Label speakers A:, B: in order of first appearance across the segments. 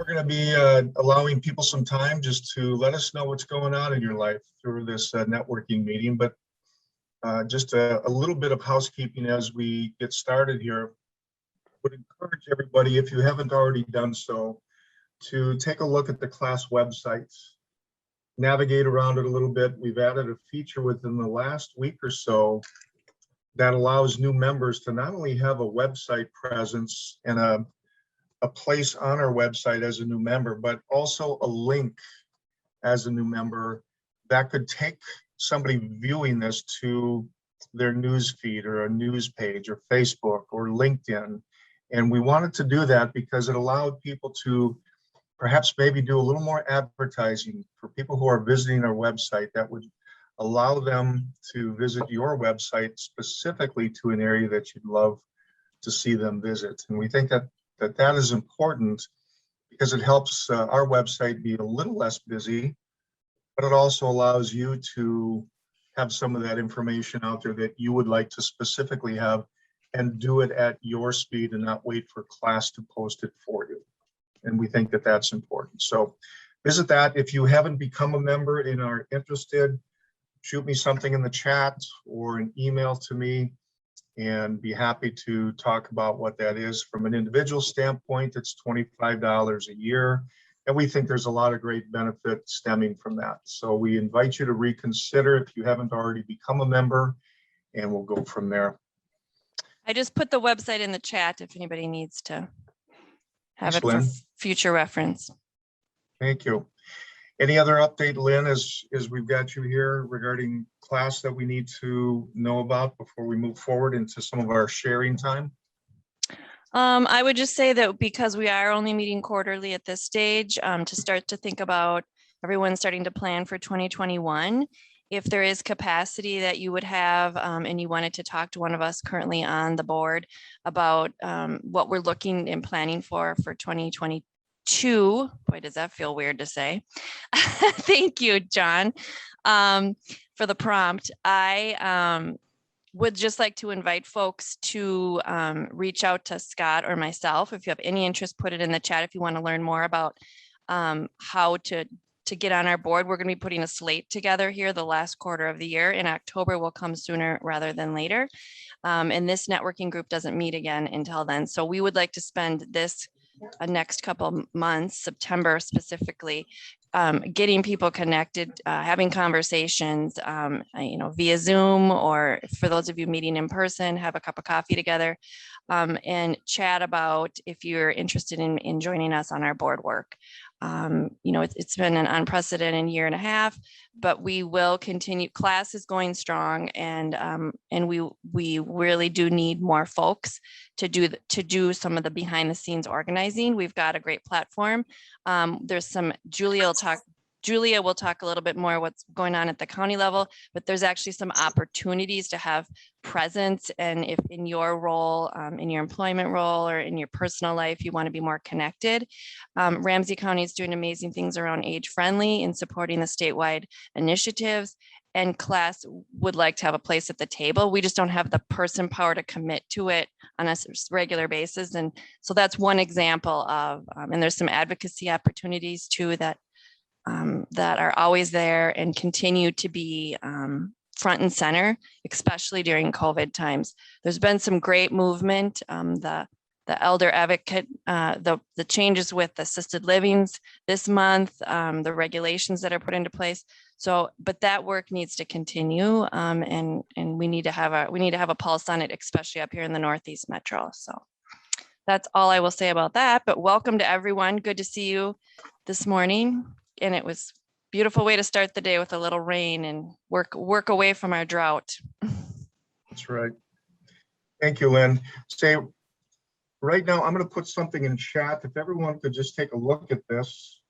A: We're going to be allowing people some time just to let us know what's going on in your life through this networking meeting. But just a little bit of housekeeping as we get started here. Would encourage everybody, if you haven't already done so, to take a look at the class websites, navigate around it a little bit. We've added a feature within the last week or so that allows new members to not only have a website presence and a place on our website as a new member, but also a link as a new member that could take somebody viewing this to their news feed or a news page or Facebook or LinkedIn. And we wanted to do that because it allowed people to perhaps maybe do a little more advertising for people who are visiting our website that would allow them to visit your website specifically to an area that you'd love to see them visit. And we think that that is important because it helps our website be a little less busy, but it also allows you to have some of that information out there that you would like to specifically have and do it at your speed and not wait for class to post it for you. And we think that that's important. So visit that. If you haven't become a member and are interested, shoot me something in the chat or an email to me and be happy to talk about what that is. From an individual standpoint, it's $25 a year. And we think there's a lot of great benefit stemming from that. So we invite you to reconsider if you haven't already become a member, and we'll go from there.
B: I just put the website in the chat if anybody needs to have
A: Thanks,
B: it
A: Lynn.
B: for future reference.
A: Thank you. Any other update, Lynn, as we've got you here regarding class that we need to know about before we move forward into some of our sharing time?
B: I would just say that because we are only meeting quarterly at this stage, to start to think about everyone starting to plan for 2021. If there is capacity that you would have and you wanted to talk to one of us currently on the board about what we're looking and planning for 2022. Boy, does that feel weird to say. Thank you, John, for the prompt. I would just like to invite folks to reach out to Scott or myself. If you have any interest, put it in the chat if you want to learn more about how to get on our board. We're going to be putting a slate together here the last quarter of the year. In October will come sooner rather than later. And this networking group doesn't meet again until then. So we would like to spend this next couple months, September specifically, getting people connected, having conversations, via Zoom, or for those of you meeting in person, have a cup of coffee together and chat about if you're interested in joining us on our board work. It's been an unprecedented year and a half, but we will continue. Class is going strong, and we really do need more folks to do some of the behind the scenes organizing. We've got a great platform. There's some Julia will talk a little bit more what's going on at the county level, but there's actually some opportunities to have presence. And if in your role, in your employment role or in your personal life, you want to be more connected, Ramsey County is doing amazing things around age friendly and supporting the statewide initiatives. And class would like to have a place at the table. We just don't have the person power to commit to it on a regular basis. And so that's one example of, and there's some advocacy opportunities too that are always there and continue to be front and center, especially during COVID times. There's been some great movement. The elder advocate, the changes with assisted livings this month, the regulations that are put into place. So, but that work needs to continue, and we need to have a pulse on it, especially up here in the Northeast Metro. So that's all I will say about that. But welcome to everyone. Good to see you this morning. And it was a beautiful way to start the day with a little rain and work away from our drought.
A: That's right. Thank you, Lynn. Say, right now, I'm going to put something in chat. If everyone could just take a look at this.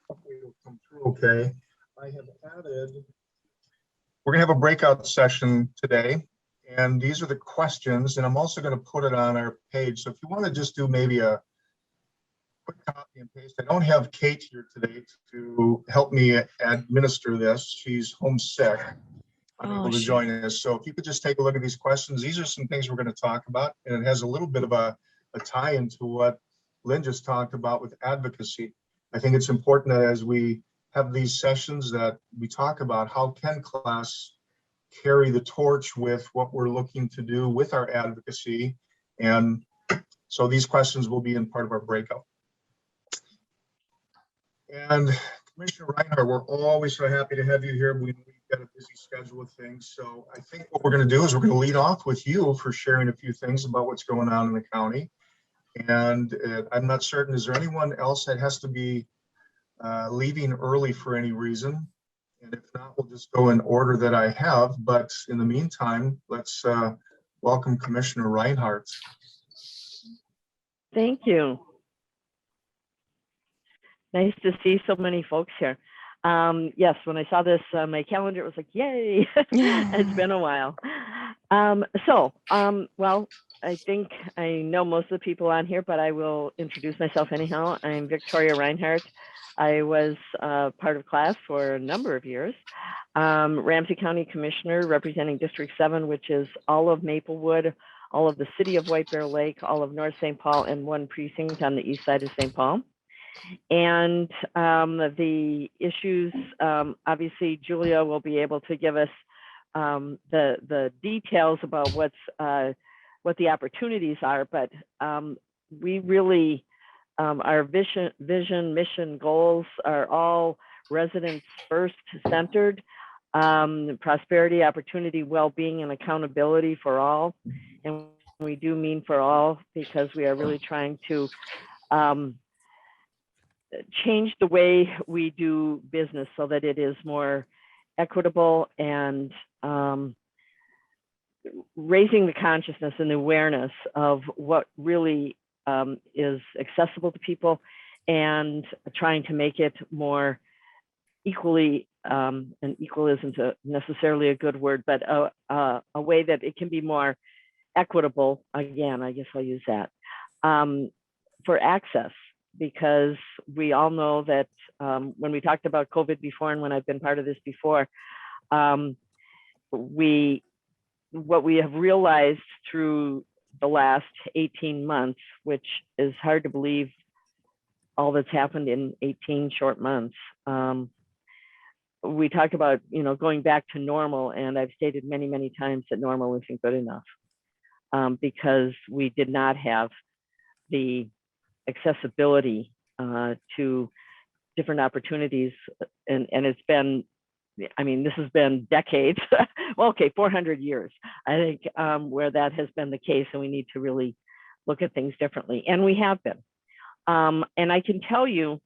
A: Hopefully it'll come through okay. I have added, we're going to have a breakout session today. And these are the questions. And I'm also going to put it on our page. So if you want to just do maybe a quick copy and paste. I don't have Kate here today to help me administer this. She's homesick, unable to join us. So if you could just take a look at these questions, these are some things we're going to talk about, and it has a little bit of a tie into what Lynn just talked about with advocacy. I think it's important that as we have these sessions that we talk about how can class carry the torch with what we're looking to do with our advocacy. And so these questions will be in part of our breakout. And Commissioner Reinhardt, we're always so happy to have you here. We've got a busy schedule of things. So I think what we're going to do is we're going to lead off with you for sharing a few things about what's going on in the county. And I'm not certain, is there anyone else that has to be leaving early for any reason? And if not, we'll just go in order that I have. But in the meantime, let's welcome Commissioner Reinhardt.
C: Thank you. Nice to see so many folks here. Yes, when I saw this on my calendar, it was like, yay, it's been a while. Well, I think I know most of the people on here, but I will introduce myself anyhow. I'm Victoria Reinhardt. I was part of class for a number of years. Ramsey County Commissioner representing District 7, which is all of Maplewood, all of the city of White Bear Lake, all of North St. Paul, and one precinct on the east side of St. Paul. And the issues, obviously, Julia will be able to give us the details about what the opportunities are, but we really, our vision, mission, goals are all residents first centered, prosperity, opportunity, well-being, and accountability for all. And we do mean for all because we are really trying to change the way we do business so that it is more equitable and raising the consciousness and the awareness of what really is accessible to people and trying to make it more equally, and equal isn't necessarily a good word, but a way that it can be more equitable. Again, I guess I'll use that for access, because we all know that when we talked about COVID before, and when I've been part of this before, what we have realized through the last 18 months, which is hard to believe all that's happened in 18 short months. We talked about, going back to normal, and I've stated many, many times that normal isn't good enough because we did not have the accessibility to different opportunities. And it's been, this has been decades, well, okay, 400 years, I think, where that has been the case, and we need to really look at things differently. And we have been. And I can tell you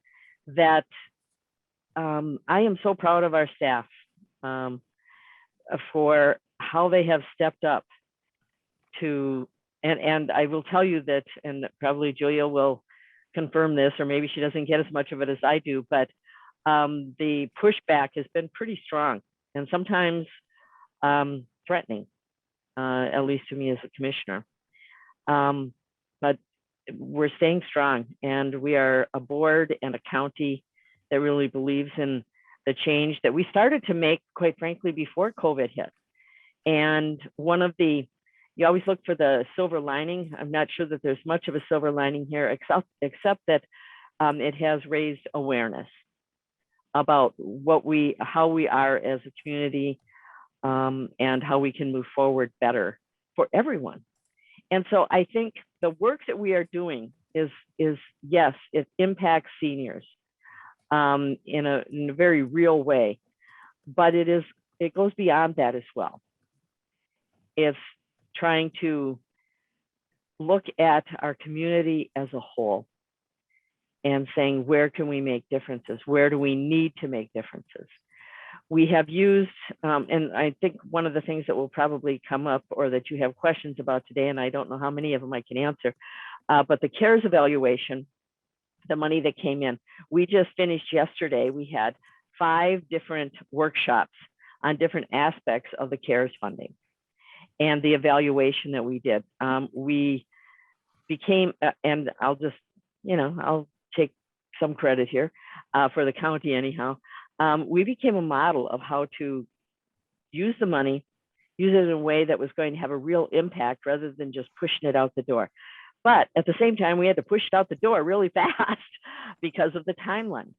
C: that I am so proud of our staff for how they have stepped up to, and I will tell you that, and probably Julia will confirm this, or maybe she doesn't get as much of it as I do, but the pushback has been pretty strong and sometimes threatening, at least to me as a commissioner. But we're staying strong, and we are a board and a county that really believes in the change that we started to make, quite frankly, before COVID hit. And one of the, you always look for the silver lining. I'm not sure that there's much of a silver lining here, except that it has raised awareness about how we are as a community, and how we can move forward better for everyone. And so I think the work that we are doing is yes, it impacts seniors in a very real way, but it goes beyond that as well. It's trying to look at our community as a whole and saying, where can we make differences? Where do we need to make differences? We have used, and I think one of the things that will probably come up, or that you have questions about today, and I don't know how many of them I can answer, but the CARES evaluation, the money that came in. We just finished yesterday, we had 5 different workshops on different aspects of the CARES funding and the evaluation that we did. We became, and I'll just, I'll take some credit here for the county anyhow. We became a model of how to use the money, use it in a way that was going to have a real impact rather than just pushing it out the door. But at the same time, we had to push it out the door really fast because of the timeline.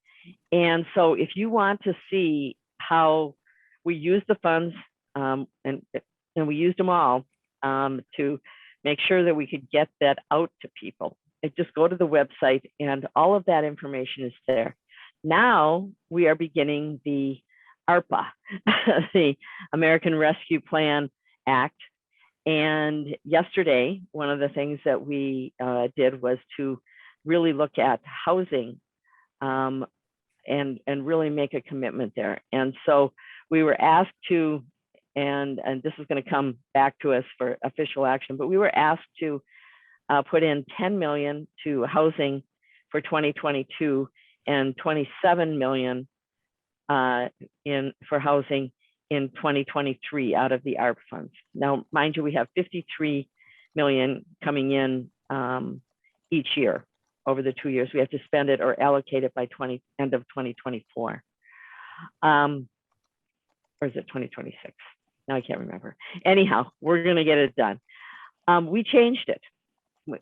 C: And so if you want to see how we use the funds, and we used them all to make sure that we could get that out to people, just go to the website and all of that information is there. Now we are beginning the ARPA, the American Rescue Plan Act. And yesterday, one of the things that we did was to really look at housing and really make a commitment there. And so we were asked to, and this is going to come back to us for official action, but we were asked to put in 10 million to housing for 2022 and 27 million for housing in 2023 out of the ARP funds. Now, mind you, we have 53 million coming in each year over the 2 years. We have to spend it or allocate it by end of 2024. Or is it 2026? Now I can't remember. Anyhow, we're going to get it done. We changed it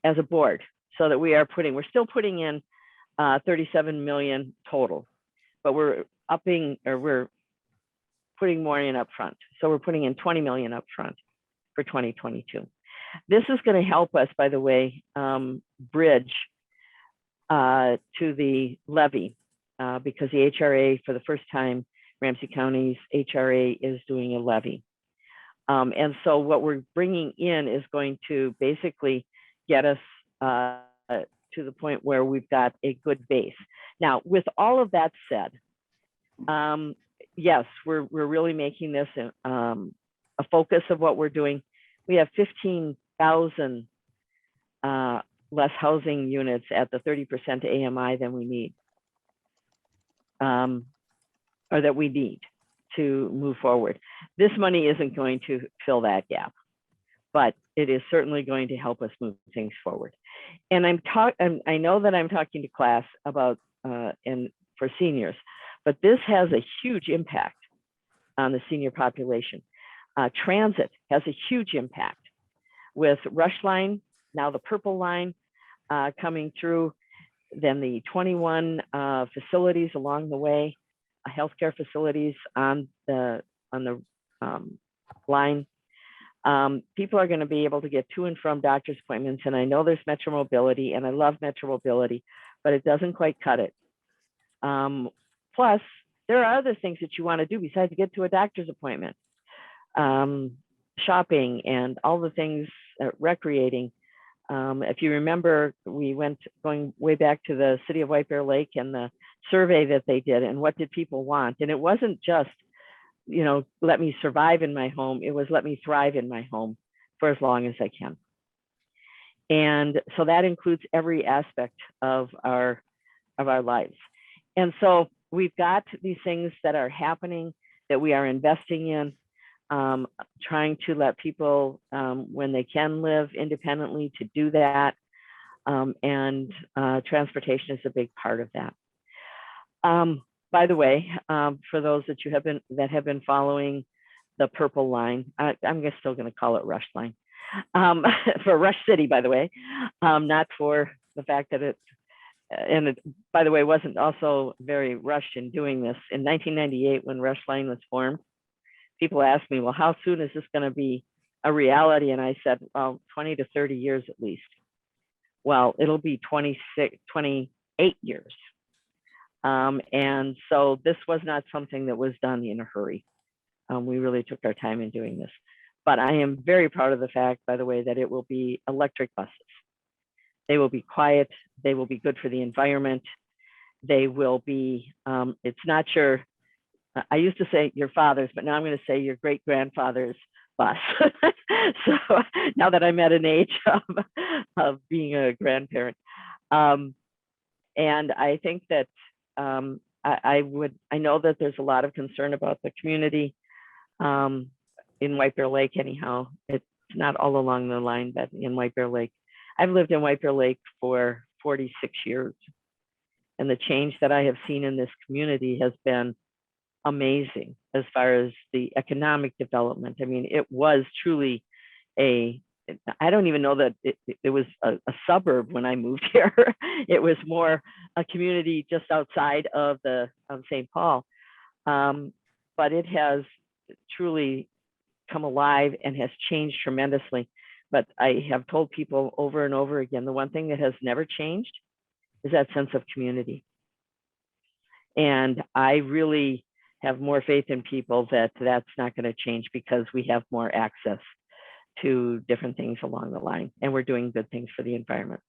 C: as a board so that we're still putting in 37 million total, but we're putting more in up front. So we're putting in 20 million up front for 2022. This is going to help us, by the way, bridge to the levy because the HRA, for the first time, Ramsey County's HRA is doing a levy. And so what we're bringing in is going to basically get us to the point where we've got a good base. Now, with all of that said, yes, we're really making this a focus of what we're doing. We have 15,000 less housing units at the 30% AMI than we need, or that we need to move forward. This money isn't going to fill that gap, but it is certainly going to help us move things forward. And I know that I'm talking to class about and for seniors, but this has a huge impact on the senior population. Transit has a huge impact with Rush Line, now the Purple Line coming through, then the 21 facilities along the way, healthcare facilities on the line. People are going to be able to get to and from doctor's appointments. And I know there's Metro Mobility, and I love Metro Mobility, but it doesn't quite cut it. Plus, there are other things that you want to do besides get to a doctor's appointment. Shopping and all the things, recreating. If you remember, we going way back to the city of White Bear Lake and the survey that they did, and what did people want? And it wasn't just, let me survive in my home. It was let me thrive in my home for as long as I can. And so that includes every aspect of our lives. And so we've got these things that are happening that we are investing in, trying to let people, when they can live independently, to do that. And transportation is a big part of that. By the way, for those that have been following the Purple Line, I'm still going to call it Rush Line, for Rush City, by the way, not for the fact that by the way, wasn't also very rushed in doing this. In 1998, when Rush Line was formed, people asked me, well, how soon is this going to be a reality? And I said, well, 20 to 30 years at least. Well, it'll be 28 years. And so this was not something that was done in a hurry. We really took our time in doing this. But I am very proud of the fact, by the way, that it will be electric buses. They will be quiet. They will be good for the environment. They will be, it's not I used to say your father's, but now I'm going to say your great-grandfather's bus. So now that I'm at an age of being a grandparent. And I think that I know that there's a lot of concern about the community in White Bear Lake anyhow. It's not all along the line, but in White Bear Lake. I've lived in White Bear Lake for 46 years. And the change that I have seen in this community has been amazing as far as the economic development. I mean, it was truly I don't even know that it was a suburb when I moved here. It was more a community just outside of St. Paul. But it has truly come alive and has changed tremendously. But I have told people over and over again, the one thing that has never changed is that sense of community. And I really have more faith in people that that's not going to change, because we have more access to different things along the line, and we're doing good things for the environment.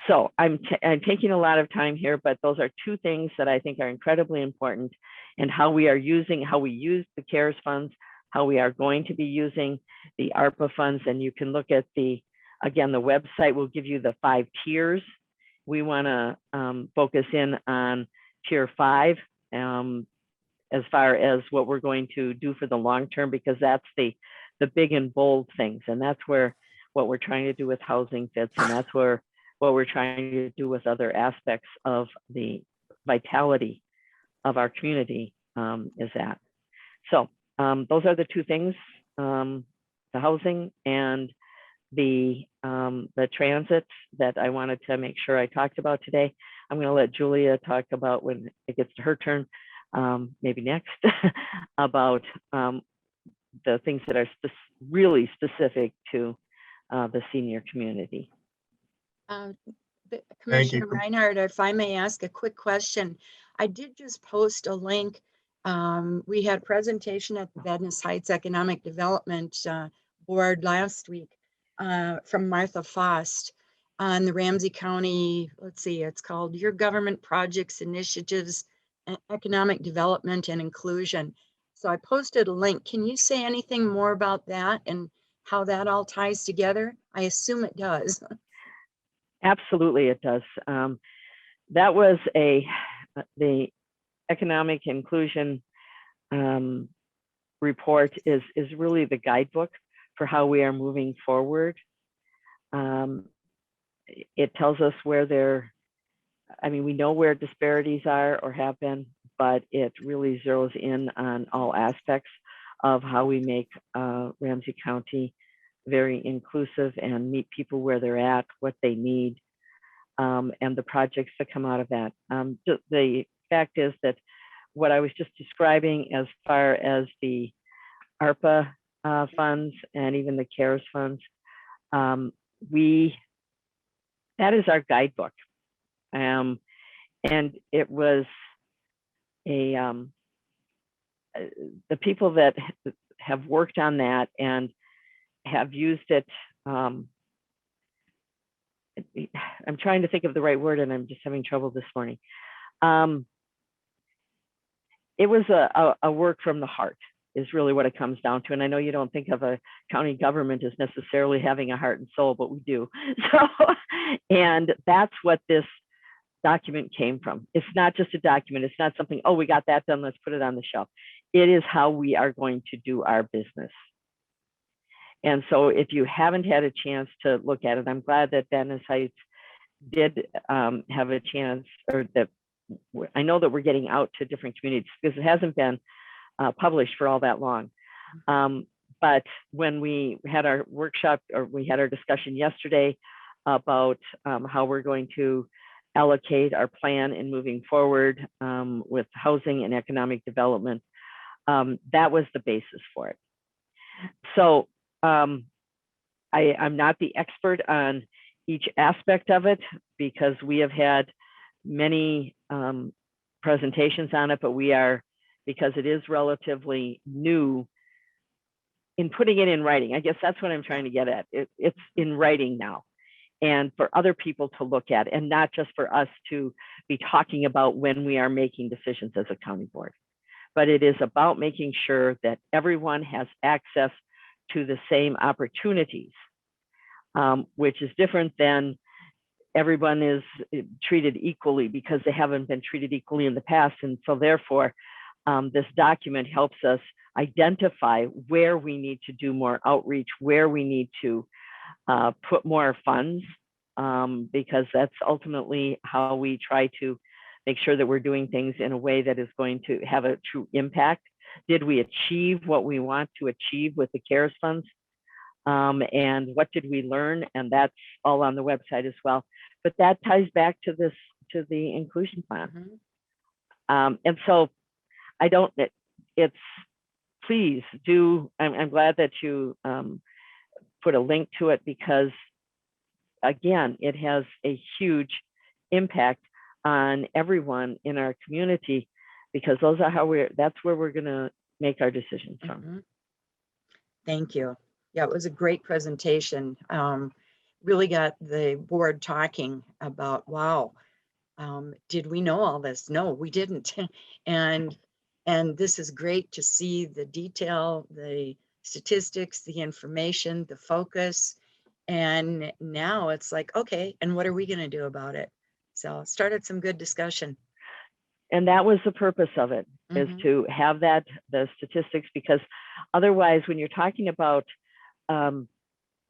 C: So I'm taking a lot of time here, but those are two things that I think are incredibly important, and how we use the CARES funds, how we are going to be using the ARPA funds. And you can look at again, the website will give you the 5 tiers. We want to focus in on tier 5 as far as what we're going to do for the long term, because that's the big and bold things. And that's where what we're trying to do with housing fits. And that's where what we're trying to do with other aspects of the vitality of our community is at. So those are the two things, the housing and the transit, that I wanted to make sure I talked about today. I'm going to let Julia talk about, when it gets to her turn, maybe next, about the things that are really specific to the senior community.
A: you.
D: Commissioner Reinhardt, if I may ask a quick question. I did just post a link. We had a presentation at the Venice Heights Economic Development Board last week from Martha Fost on the Ramsey County, let's see, it's called Your Government Projects, Initiatives, Economic Development and Inclusion. So I posted a link. Can you say anything more about that and how that all ties together? I assume it does.
C: Absolutely, it does. That was the economic inclusion report is really the guidebook for how we are moving forward. It tells us where we know where disparities are or have been, but it really zeroes in on all aspects of how we make Ramsey County very inclusive and meet people where they're at, what they need, and the projects that come out of that. The fact is that what I was just describing as far as the ARPA funds and even the CARES funds, that is our guidebook. And it was the people that have worked on that and have used it. I'm trying to think of the right word, and I'm just having trouble this morning. It was a work from the heart is really what it comes down to. And I know you don't think of a county government as necessarily having a heart and soul, but we do. So, and that's what this document came from. It's not just a document. It's not something, oh, we got that done, let's put it on the shelf. It is how we are going to do our business. And so if you haven't had a chance to look at it, I'm glad that Venice Heights did have a chance, or that I know that we're getting out to different communities, because it hasn't been published for all that long. But when we had our workshop, or we had our discussion yesterday about how we're going to allocate our plan in moving forward with housing and economic development, that was the basis for it. So I'm not the expert on each aspect of it, because we have had many presentations on it, but we are, because it is relatively new, in putting it in writing. I guess that's what I'm trying to get at. It's in writing now, and for other people to look at, and not just for us to be talking about when we are making decisions as a county board. But it is about making sure that everyone has access to the same opportunities, which is different than everyone is treated equally, because they haven't been treated equally in the past. And so therefore, this document helps us identify where we need to do more outreach, where we need to put more funds, because that's ultimately how we try to make sure that we're doing things in a way that is going to have a true impact. Did we achieve what we want to achieve with the CARES funds? and what did we learn, and that's all on the website as well. But that ties back to this, to the inclusion plan.
D: Mhm.
C: And so I don't, it's, please do, I'm glad that you put a link to it, because again, it has a huge impact on everyone in our community, because those are how that's where we're gonna make our decisions from.
D: Mhm. Thank you. Yeah, it was a great presentation. Really got the board talking about, wow, did we know all this? No, we didn't. And this is great to see the detail, the statistics, the information, the focus. And now it's like, okay, and what are we going to do about it? So started some good discussion.
C: And that was the purpose of it, is
D: Mhm.
C: to have that, the statistics, because otherwise, when you're talking about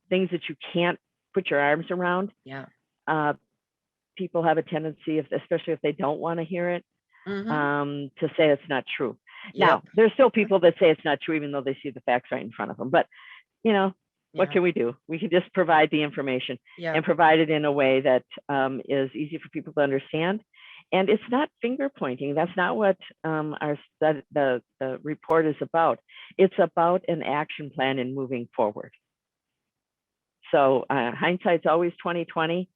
C: things that you can't put your arms around,
D: Yeah.
C: people have a tendency, especially if they don't want to hear it,
D: Mhm.
C: to say it's not true. Now,
D: Yep.
C: there's still people that say it's not true, even though they see the facts right in front of them. But, you know, what
D: Yeah.
C: can we do? We can just provide the information
D: Yeah.
C: and provide it in a way that is easy for people to understand. And it's not finger pointing. That's not what the report is about. It's about an action plan and moving forward. So hindsight's always 2020.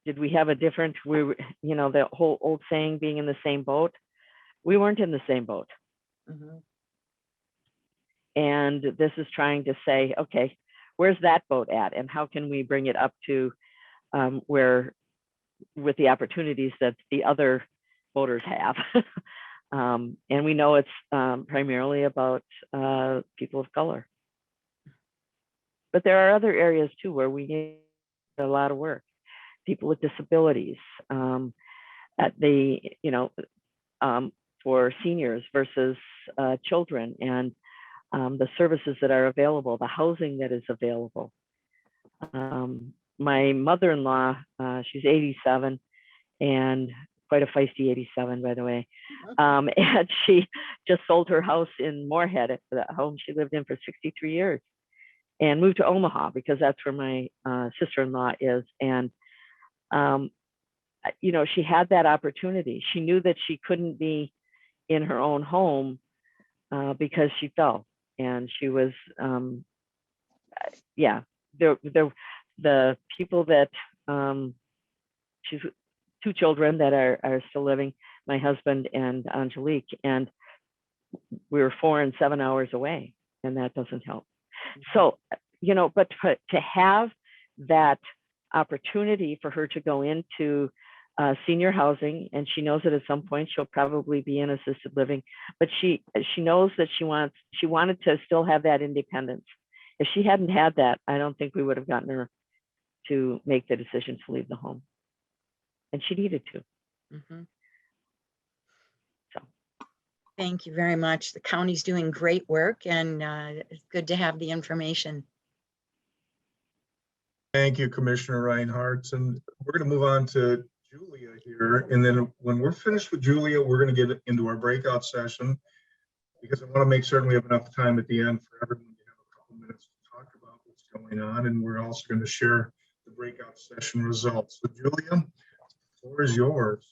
C: Did we have a different, the whole old saying, being in the same boat? We weren't in the same boat.
D: Mhm.
C: And this is trying to say, okay, where's that boat at? And how can we bring it up to where, with the opportunities that the other voters have? And we know it's primarily about people of color. But there are other areas too where we need a lot of work. People with disabilities, at the, for seniors versus children, and the services that are available, the housing that is available. My mother-in-law, she's 87, and quite a feisty 87, by the way. And she just sold her house in Moorhead, the home she lived in for 63 years, and moved to Omaha because that's where my sister-in-law is. And she had that opportunity. She knew that she couldn't be in her own home because she fell, and she was, the people that, she's two children that are still living, my husband and Angelique, and we were 4 and 7 hours away, and that doesn't help. So, but to have that opportunity for her to go into senior housing, and she knows that at some point she'll probably be in assisted living, but she knows that she wanted to still have that independence. If she hadn't had that, I don't think we would have gotten her to make the decision to leave the home, and she needed to.
D: Mhm.
C: So
D: Thank you very much. The county's doing great work, and it's good to have the information.
A: Thank you, Commissioner Reinhardt. And we're going to move on to Julia here. And then when we're finished with Julia, we're going to get into our breakout session, because I want to make certain we have enough time at the end for everyone to have a couple minutes to talk about what's going on. And we're also going to share the breakout session results. So Julia, the floor is yours.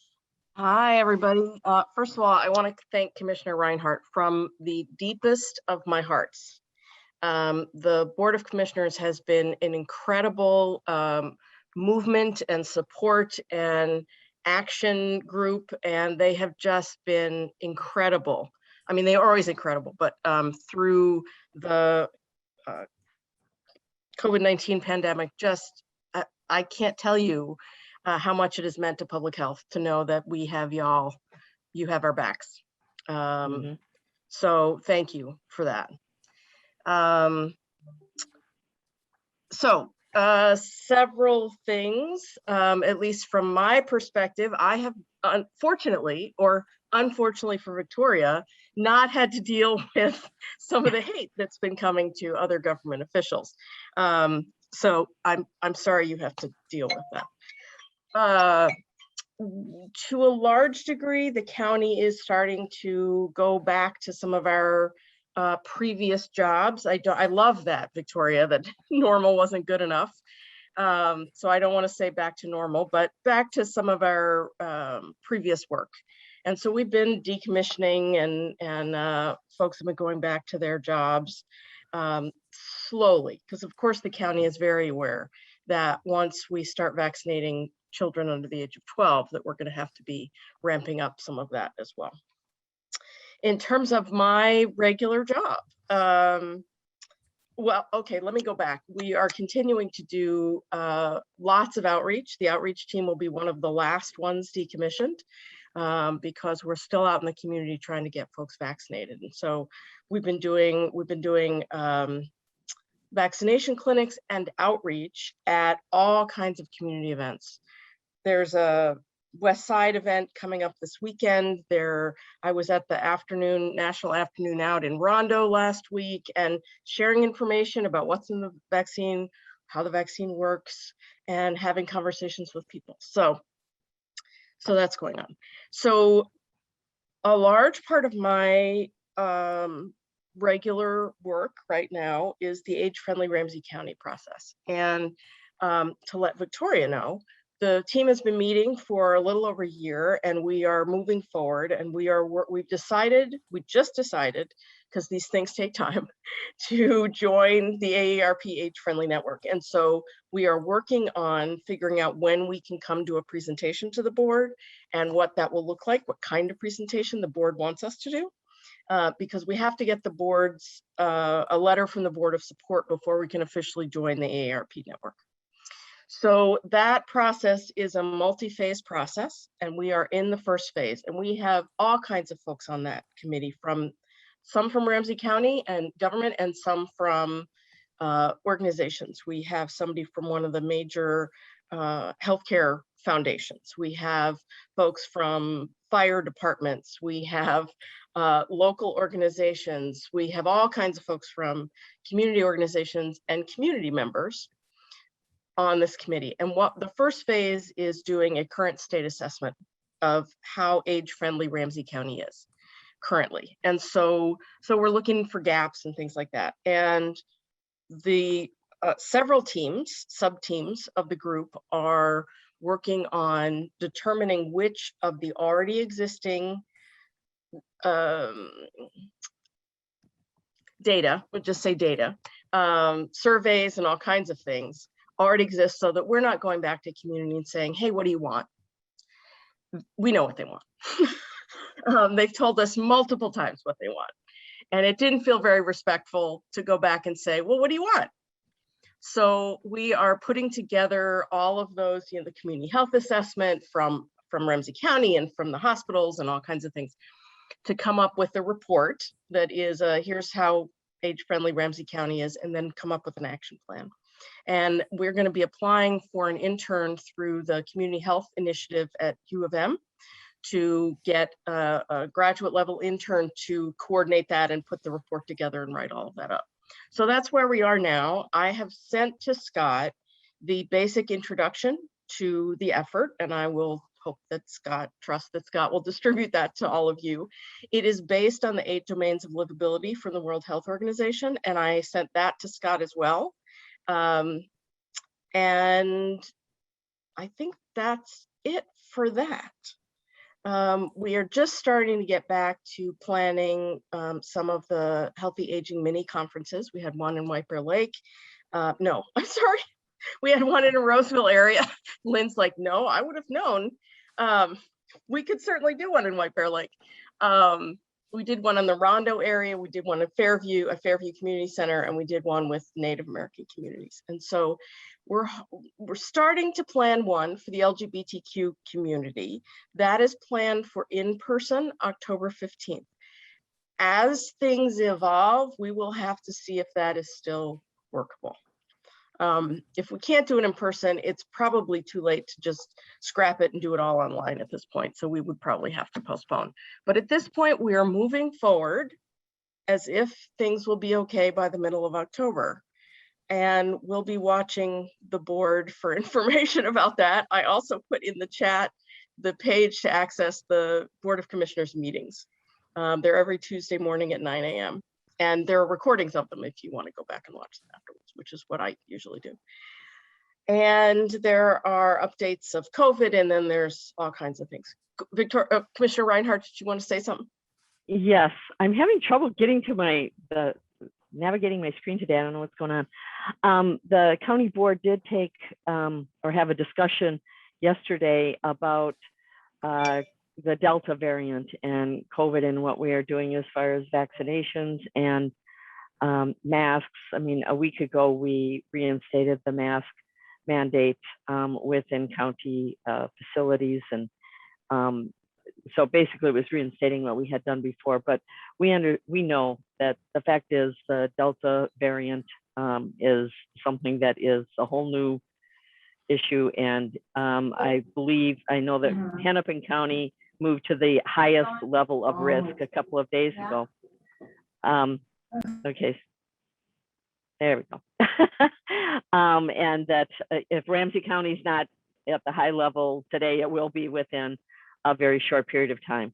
E: Hi, everybody. First of all, I want to thank Commissioner Reinhardt from the deepest of my hearts. The Board of Commissioners has been an incredible movement and support and action group, and they have just been incredible. I mean, they are always incredible, but through the COVID-19 pandemic, just I can't tell you how much it has meant to public health to know that we have y'all, you have our backs. So thank you for that. Several things, at least from my perspective, I have unfortunately, or unfortunately for Victoria, not had to deal with some of the hate that's been coming to other government officials. So I'm sorry you have to deal with that. To a large degree, the county is starting to go back to some of our previous jobs. I love that, Victoria, that normal wasn't good enough. So I don't want to say back to normal, but back to some of our previous work. And so we've been decommissioning and folks have been going back to their jobs slowly, because of course the county is very aware that once we start vaccinating children under the age of 12, that we're going to have to be ramping up some of that as well. In terms of my regular job, well, okay, let me go back. We are continuing to do lots of outreach. The outreach team will be one of the last ones decommissioned because we're still out in the community trying to get folks vaccinated. And so we've been doing vaccination clinics and outreach at all kinds of community events. There's a West Side event coming up this weekend. I was at the National Afternoon Out in Rondo last week and sharing information about what's in the vaccine, how the vaccine works, and having conversations with people. So that's going on. So a large part of my regular work right now is the age-friendly Ramsey County process. And to let Victoria know, the team has been meeting for a little over a year, and we are moving forward. And we just decided, because these things take time, to join the AARP Age-Friendly Network. And so we are working on figuring out when we can come do a presentation to the board and what that will look like, what kind of presentation the board wants us to do. Because we have to get the board's a letter from the Board of Support before we can officially join the AARP network. So that process is a multi-phase process, and we are in the first phase, and we have all kinds of folks on that committee, some from Ramsey County and government and some from organizations. We have somebody from one of the major healthcare foundations. We have folks from fire departments. We have local organizations. We have all kinds of folks from community organizations and community members on this committee. And what the first phase is doing a current state assessment of how age-friendly Ramsey County is currently. And so we're looking for gaps and things like that. And the several teams, sub-teams of the group are working on determining which of the already existing data, we'll just say data, surveys and all kinds of things already exist, so that we're not going back to community and saying, hey, what do you want? We know what they want. They've told us multiple times what they want. And it didn't feel very respectful to go back and say, well, what do you want? So we are putting together all of those, the community health assessment from Ramsey County and from the hospitals and all kinds of things to come up with a report that is, here's how age-friendly Ramsey County is, and then come up with an action plan. And we're going to be applying for an intern through the Community Health Initiative at U of M to get a graduate level intern to coordinate that and put the report together and write all of that up. So that's where we are now. I have sent to Scott the basic introduction to the effort, and I will trust that Scott will distribute that to all of you. It is based on the 8 domains of livability from the World Health Organization, and I sent that to Scott as well. And I think that's it for that. We are just starting to get back to planning some of the Healthy Aging mini conferences. We had one in White Bear Lake. No, I'm sorry. We had one in a Roseville area. Lynn's like, no, I would have known. We could certainly do one in White Bear Lake. We did one in the Rondo area. We did one at Fairview, a Fairview Community Center, and we did one with Native American communities. And so we're starting to plan one for the LGBTQ community. That is planned for in-person October 15th. As things evolve, we will have to see if that is still workable. If we can't do it in person, it's probably too late to just scrap it and do it all online at this point. So we would probably have to postpone. But at this point, we are moving forward as if things will be okay by the middle of October. And we'll be watching the board for information about that. I also put in the chat the page to access the Board of Commissioners meetings. They're every Tuesday morning at 9 a.m. And there are recordings of them if you want to go back and watch them afterwards, which is what I usually do. And there are updates of COVID, and then there's all kinds of things. Commissioner Reinhardt, did you want to say something?
C: Yes, I'm having trouble getting to navigating my screen today. I don't know what's going on. The county board did take or have a discussion yesterday about the Delta variant and COVID and what we are doing as far as vaccinations and masks. I mean, a week ago, we reinstated the mask mandate within county facilities. And so basically it was reinstating what we had done before, but we know that the fact is the Delta variant is something that is a whole new issue. And I know that Hennepin County moved to the highest level of risk a couple of days ago. Okay, there we go. And that if Ramsey County is not at the high level today, it will be within a very short period of time.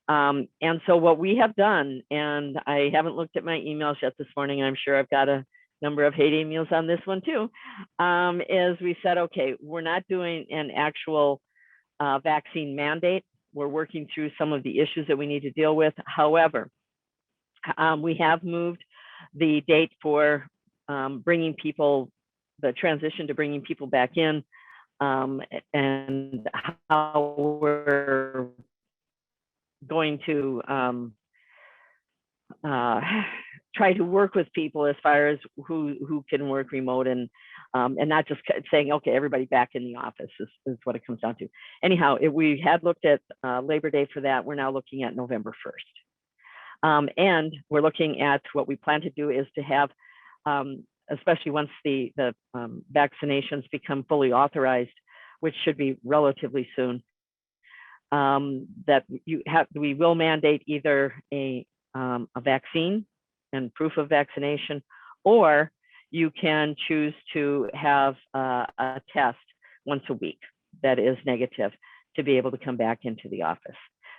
C: And so what we have done, and I haven't looked at my emails yet this morning, and I'm sure I've got a number of hate emails on this one too, is we said, okay, we're not doing an actual vaccine mandate. We're working through some of the issues that we need to deal with. However, we have moved the date for the transition to bringing people back in, and how we're going to try to work with people as far as who can work remote, and not just saying, okay, everybody back in the office is what it comes down to. Anyhow, we had looked at Labor Day for that. We're now looking at November 1st. And we're looking at what we plan to do is to have, especially once the vaccinations become fully authorized, which should be relatively soon, that we will mandate either a vaccine and proof of vaccination, or you can choose to have a test once a week that is negative to be able to come back into the office.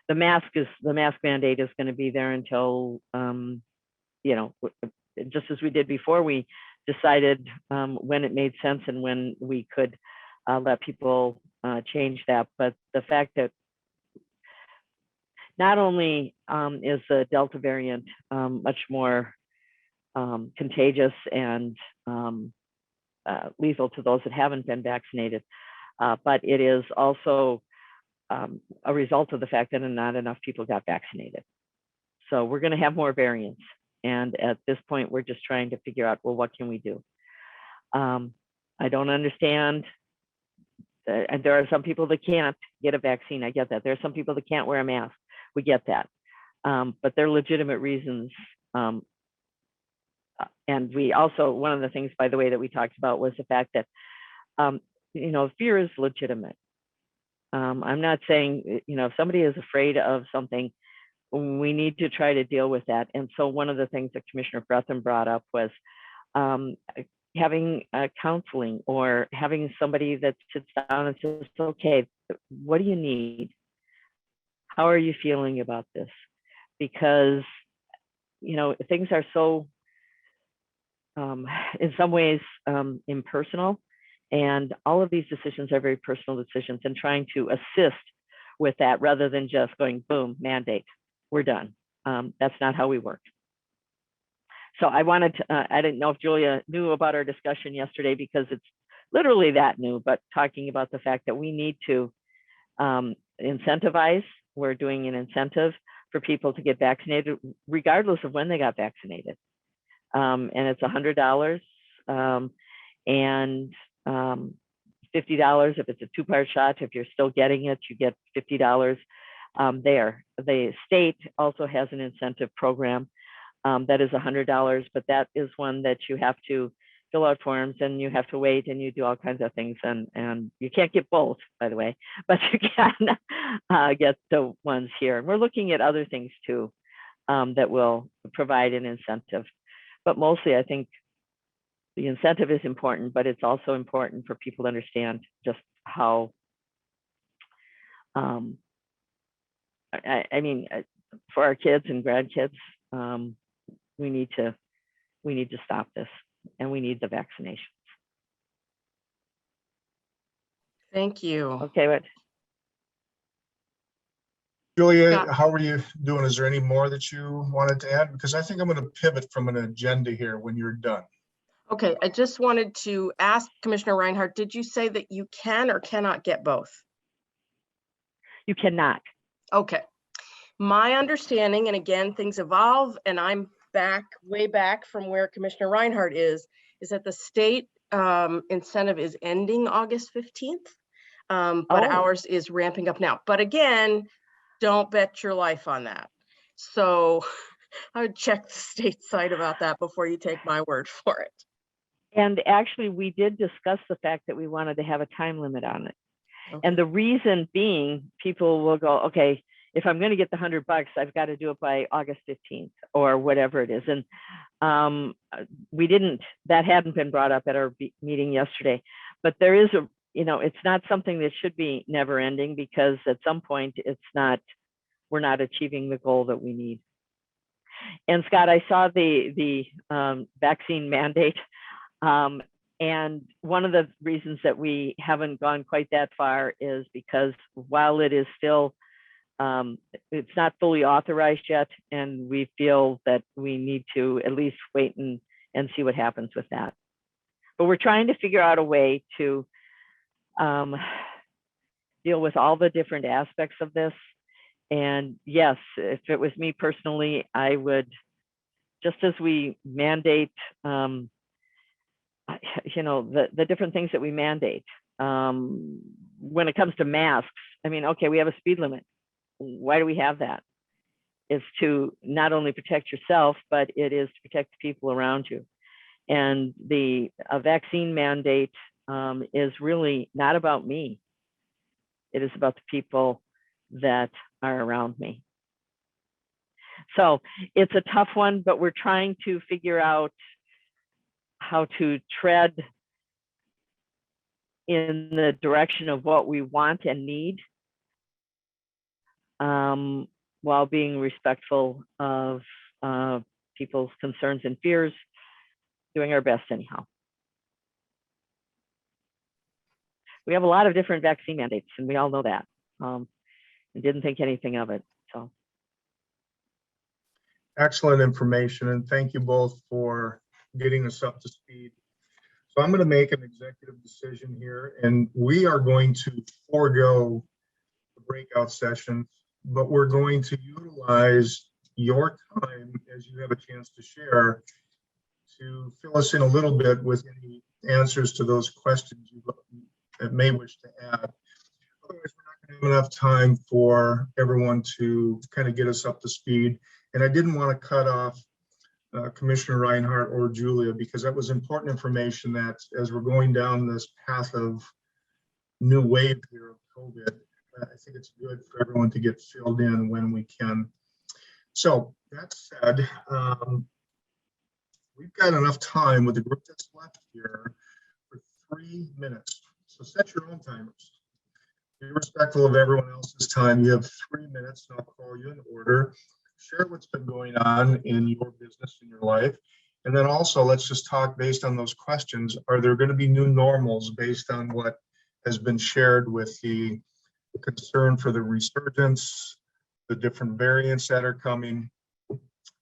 C: The mask mandate is going to be there until, just as we did before, we decided when it made sense and when we could let people change that. But the fact that not only is the Delta variant much more contagious and lethal to those that haven't been vaccinated, but it is also a result of the fact that not enough people got vaccinated. So we're going to have more variants. And at this point, we're just trying to figure out, well, what can we do? I don't understand. And there are some people that can't get a vaccine. I get that. There are some people that can't wear a mask. We get that. But there are legitimate reasons. And we also, one of the things, by the way, that we talked about was the fact that, fear is legitimate. I'm not saying, if somebody is afraid of something, we need to try to deal with that. And so one of the things that Commissioner Breathen brought up was having counseling, or having somebody that sits down and says, okay, what do you need? How are you feeling about this? Because, things are so, in some ways, impersonal. And all of these decisions are very personal decisions, and trying to assist with that rather than just going, boom, mandate, we're done. That's not how we work. So I didn't know if Julia knew about our discussion yesterday, because it's literally that new, but talking about the fact that we need to incentivize. We're doing an incentive for people to get vaccinated, regardless of when they got vaccinated. And it's $100 and $50 if it's a 2-part shot. If you're still getting it, you get $50 there. The state also has an incentive program that is $100, but that is one that you have to fill out forms, and you have to wait, and you do all kinds of things, and you can't get both, by the way, but you can get the ones here. And we're looking at other things too that will provide an incentive. But mostly, I think the incentive is important, but it's also important for people to understand just how, for our kids and grandkids, we need to stop this, and we need the vaccinations.
E: Thank you.
C: Okay, but
A: Julia,
E: Yeah.
A: how are you doing? Is there any more that you wanted to add? Because I think I'm going to pivot from an agenda here when you're done.
E: Okay, I just wanted to ask Commissioner Reinhardt, did you say that you can or cannot get both?
C: you cannot.
E: Okay. My understanding, and again, things evolve, and I'm way back from where Commissioner Reinhardt is that the state incentive is ending August 15th, but
C: Oh.
E: ours is ramping up now. But again, don't bet your life on that. So I would check the state site about that before you take my word for it.
C: And actually, we did discuss the fact that we wanted to have a time limit on it.
E: Okay.
C: And the reason being, people will go, okay, if I'm going to get the $100, I've got to do it by August 15th or whatever it is. And that hadn't been brought up at our meeting yesterday, but there is it's not something that should be never ending, because at some point we're not achieving the goal that we need. And Scott, I saw the vaccine mandate. And one of the reasons that we haven't gone quite that far is because while it is still, it's not fully authorized yet, and we feel that we need to at least wait and see what happens with that. But we're trying to figure out a way to deal with all the different aspects of this. And yes, if it was me personally, I would, just as we mandate, the different things that we mandate. When it comes to masks, I mean, okay, we have a speed limit. Why do we have that? It's to not only protect yourself, but it is to protect the people around you. And the vaccine mandate is really not about me. It is about the people that are around me. So it's a tough one, but we're trying to figure out how to tread in the direction of what we want and need, while being respectful of people's concerns and fears, doing our best anyhow. We have a lot of different vaccine mandates, and we all know that. And didn't think anything of it. So
A: Excellent information, and thank you both for getting us up to speed. So I'm going to make an executive decision here, and we are going to forego the breakout sessions, but we're going to utilize your time as you have a chance to share to fill us in a little bit with any answers to those questions you may wish to add. Otherwise, we're not going to have enough time for everyone to kind of get us up to speed. And I didn't want to cut off Commissioner Reinhardt or Julia, because that was important information that as we're going down this path of new wave here of COVID, I think it's good for everyone to get filled in when we can. So that said, we've got enough time with the group that's left here for 3 minutes. So set your own timers. Be respectful of everyone else's time. You have 3 minutes, and I'll call you in order. Share what's been going on in your business, in your life. And then also, let's just talk based on those questions. Are there going to be new normals based on what has been shared with the concern for the resurgence, the different variants that are coming,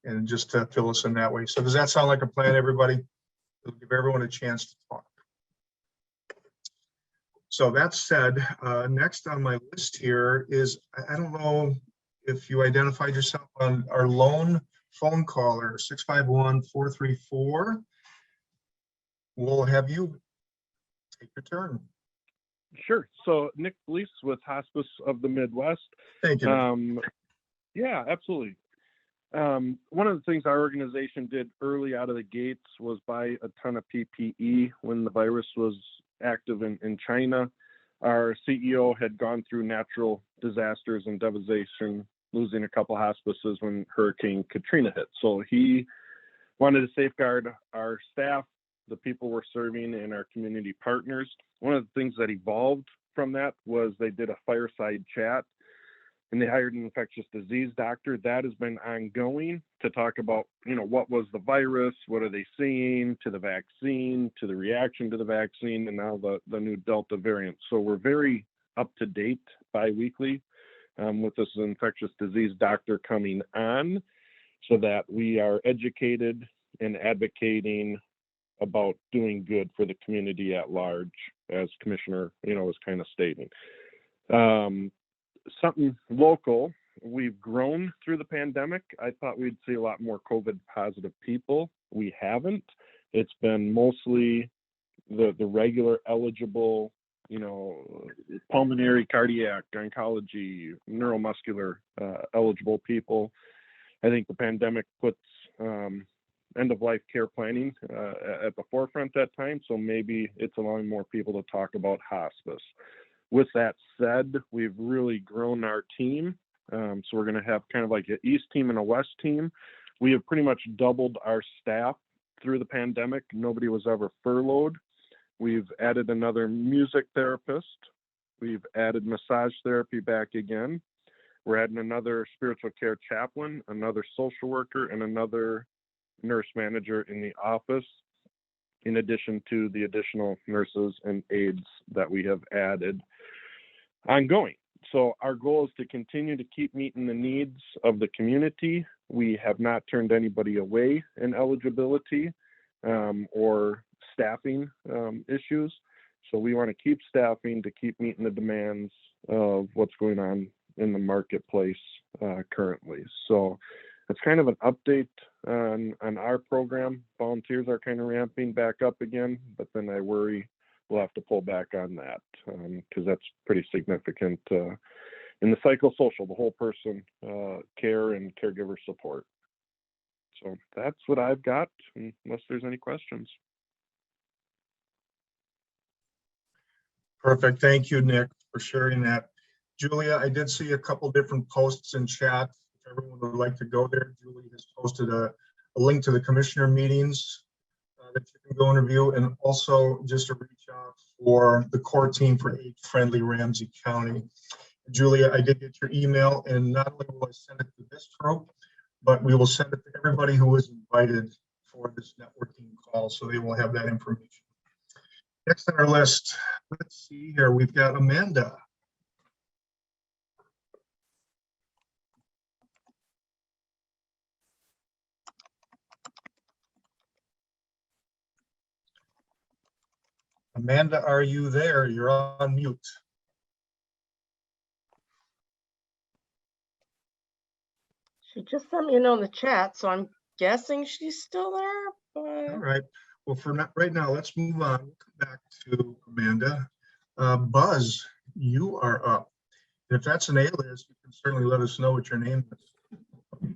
A: and just to fill us in that way. So does that sound like a plan, everybody? It'll give everyone a chance to talk. So that said, next on my list here is, I don't know if you identified yourself on our lone phone caller, 651-434. We'll have you take your turn.
F: Sure. So Nick Blease with Hospice of the Midwest.
A: Thank you.
F: Yeah, absolutely. One of the things our organization did early out of the gates was buy a ton of PPE when the virus was active in China. Our CEO had gone through natural disasters and devastation, losing a couple hospices when Hurricane Katrina hit. So he wanted to safeguard our staff, the people we're serving, and our community partners. One of the things that evolved from that was they did a fireside chat and they hired an infectious disease doctor. That has been ongoing to talk about, what was the virus, what are they seeing, to the vaccine, to the reaction to the vaccine, and now the new Delta variant. So we're very up to date bi-weekly with this infectious disease doctor coming on, so that we are educated and advocating about doing good for the community at large, as Commissioner, was kind of stating. Something local, we've grown through the pandemic. I thought we'd see a lot more COVID positive people. We haven't. It's been mostly the regular eligible, pulmonary, cardiac, oncology, neuromuscular eligible people. I think the pandemic puts end-of-life care planning at the forefront that time, so maybe it's allowing more people to talk about hospice. With that said, we've really grown our team, so we're going to have kind of like an East team and a West team. We have pretty much doubled our staff through the pandemic. Nobody was ever furloughed. We've added another music therapist. We've added massage therapy back again. We're adding another spiritual care chaplain, another social worker, and another nurse manager in the office, in addition to the additional nurses and aides that we have added ongoing. So our goal is to continue to keep meeting the needs of the community. We have not turned anybody away in eligibility or staffing issues. So we want to keep staffing to keep meeting the demands of what's going on in the marketplace currently. So it's kind of an update on our program. Volunteers are kind of ramping back up again, but then I worry we'll have to pull back on that because that's pretty significant in the psychosocial, the whole person care and caregiver support. So that's what I've got, unless there's any questions.
A: Perfect. Thank you, Nick, for sharing that. Julia, I did see a couple different posts in chat. If everyone would like to go there, Julie has posted a link to the commissioner meetings that you can go and review, and also just to reach out for the core team for age-friendly Ramsey County. Julia, I did get your email, and not only will I send it to this group, but we will send it to everybody who was invited for this networking call, so they will have that information. Next on our list, let's see here, we've got Amanda. Amanda, are you there? You're on mute.
E: She just sent me a note in the chat, so I'm guessing she's still there.
A: All
E: But
A: right. Well, for right now, let's move on. We'll come back to Amanda. Buzz, you are up. And if that's an alias, you can certainly let us know what your name is.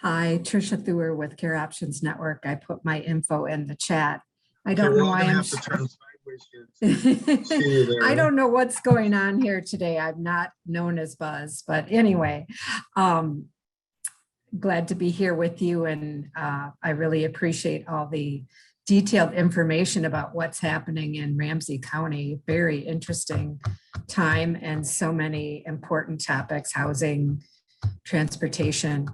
G: Hi, Tricia Thuer with Care Options Network. I put my info in the chat. I
A: Okay,
G: don't
A: we're
G: know
A: all
G: why
A: gonna
G: I'm.
A: have to turn sideways here. See you there.
G: I don't know what's going on here today. I'm not known as Buzz, but anyway, glad to be here with you. And I really appreciate all the detailed information about what's happening in Ramsey County. Very interesting time and so many important topics, housing, transportation.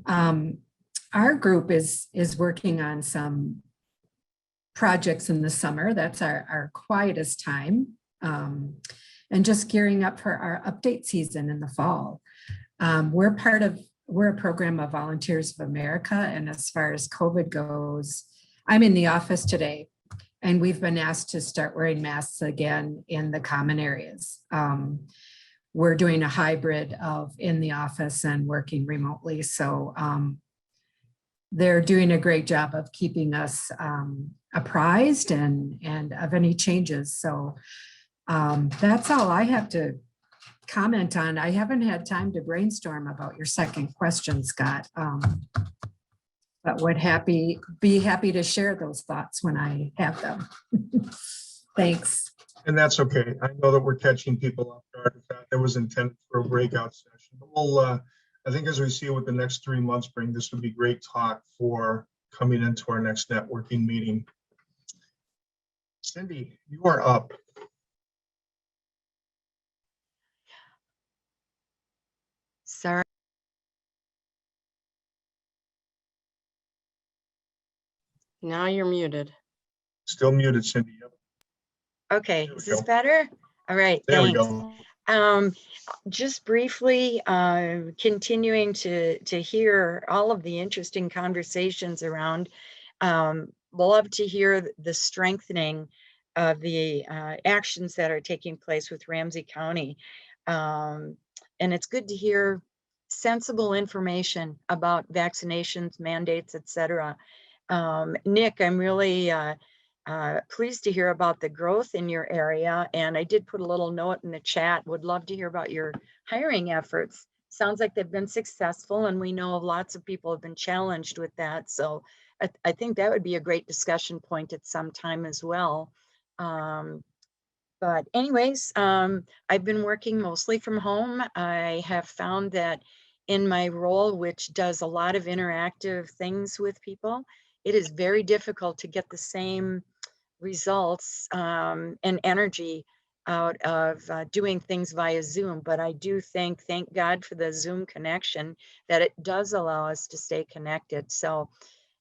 G: Our group is working on some projects in the summer. That's our quietest time. And just gearing up for our update season in the fall. We're a program of Volunteers of America. And as far as COVID goes, I'm in the office today and we've been asked to start wearing masks again in the common areas. We're doing a hybrid of in the office and working remotely. So they're doing a great job of keeping us apprised and of any changes. So that's all I have to comment on. I haven't had time to brainstorm about your second question, Scott. But would be happy to share those thoughts when I have them. Thanks.
A: And that's okay. I know that we're catching people off guard. In fact, that was intended for a breakout session. But we'll, I think as we see what the next 3 months bring, this would be great talk for coming into our next networking meeting. Cindy, you are up.
D: Sorry.
E: Now you're muted.
A: Still muted, Cindy. Yep.
D: Okay,
A: There we
D: is this
A: go.
D: better? All right,
A: There we
D: thanks.
A: go.
D: Just briefly, continuing to hear all of the interesting conversations around, love to hear the strengthening of the actions that are taking place with Ramsey County. And it's good to hear sensible information about vaccinations, mandates, et cetera. Nick, I'm really pleased to hear about the growth in your area. And I did put a little note in the chat, would love to hear about your hiring efforts. Sounds like they've been successful, and we know lots of people have been challenged with that. So I think that would be a great discussion point at some time as well. But anyways, I've been working mostly from home. I have found that in my role, which does a lot of interactive things with people, it is very difficult to get the same results and energy out of doing things via Zoom. But I do thank God for the Zoom connection, that it does allow us to stay connected. So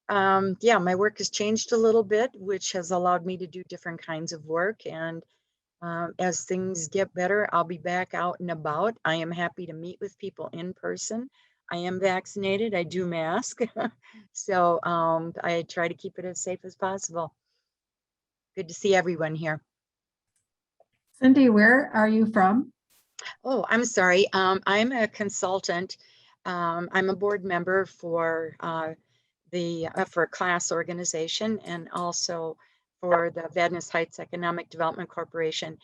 D: yeah, my work has changed a little bit, which has allowed me to do different kinds of work. And as things get better, I'll be back out and about. I am happy to meet with people in person. I am vaccinated, I do mask. So I try to keep it as safe as possible. Good to see everyone here.
G: Cindy, where are you from?
D: Oh, I'm sorry. I'm a consultant. I'm a board member for for a class organization, and also for the Vadnais Heights Economic Development Corporation.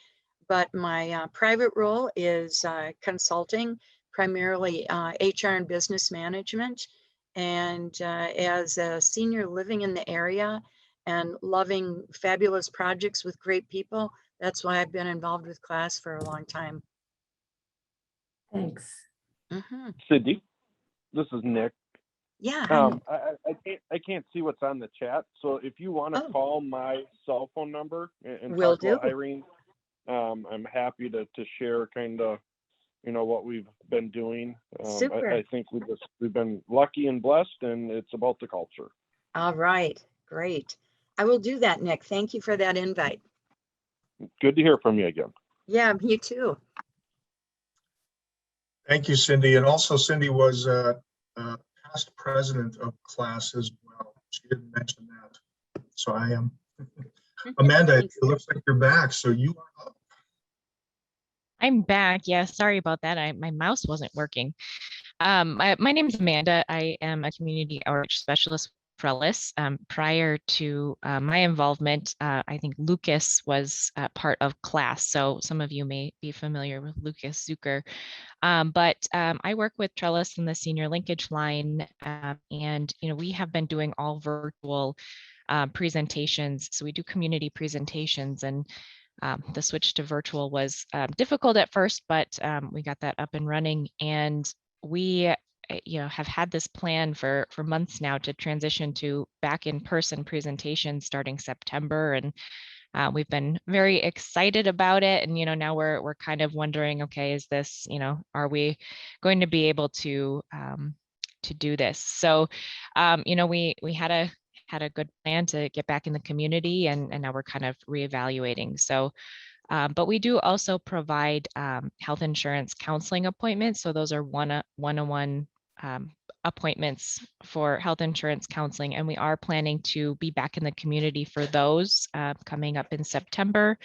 D: But my private role is consulting, primarily HR and business management. And as a senior living in the area and loving fabulous projects with great people, that's why I've been involved with class for a long time.
G: Thanks.
D: Mhm.
F: Cindy, this is Nick.
D: Yeah. I'm-
F: I can't see what's on the chat, so if you want to
D: Oh.
F: call my cell phone number and
D: Will
F: talk about
D: do.
F: hiring, I'm happy to share kind of, you know, what we've been doing.
D: Super.
F: I think we've been lucky and blessed, and it's about the culture.
D: All right. Great. I will do that, Nick. Thank you for that invite.
F: Good to hear from you again.
D: Yeah, you too.
A: Thank you, Cindy. And also Cindy was past president of class as well. She didn't mention that. So I am. Amanda, it looks like you're back. So you are up.
H: I'm back. Yeah, sorry about that. My mouse wasn't working. My name is Amanda. I am a community outreach specialist for Trellis. Prior to my involvement, I think Lucas was part of class. So some of you may be familiar with Lucas Zucker. But I work with Trellis in the senior linkage line, and we have been doing all virtual presentations. So we do community presentations, and the switch to virtual was difficult at first, but we got that up and running. And we have had this plan for months now to transition to back in person presentations starting September. And we've been very excited about it. And, now we're kind of wondering, okay, is this, are we going to be able to do this? So, we had a good plan to get back in the community, and now we're kind of reevaluating. So, but we do also provide health insurance counseling appointments. So those are one-on-one appointments for health insurance counseling, and we are planning to be back in the community for those coming up in September.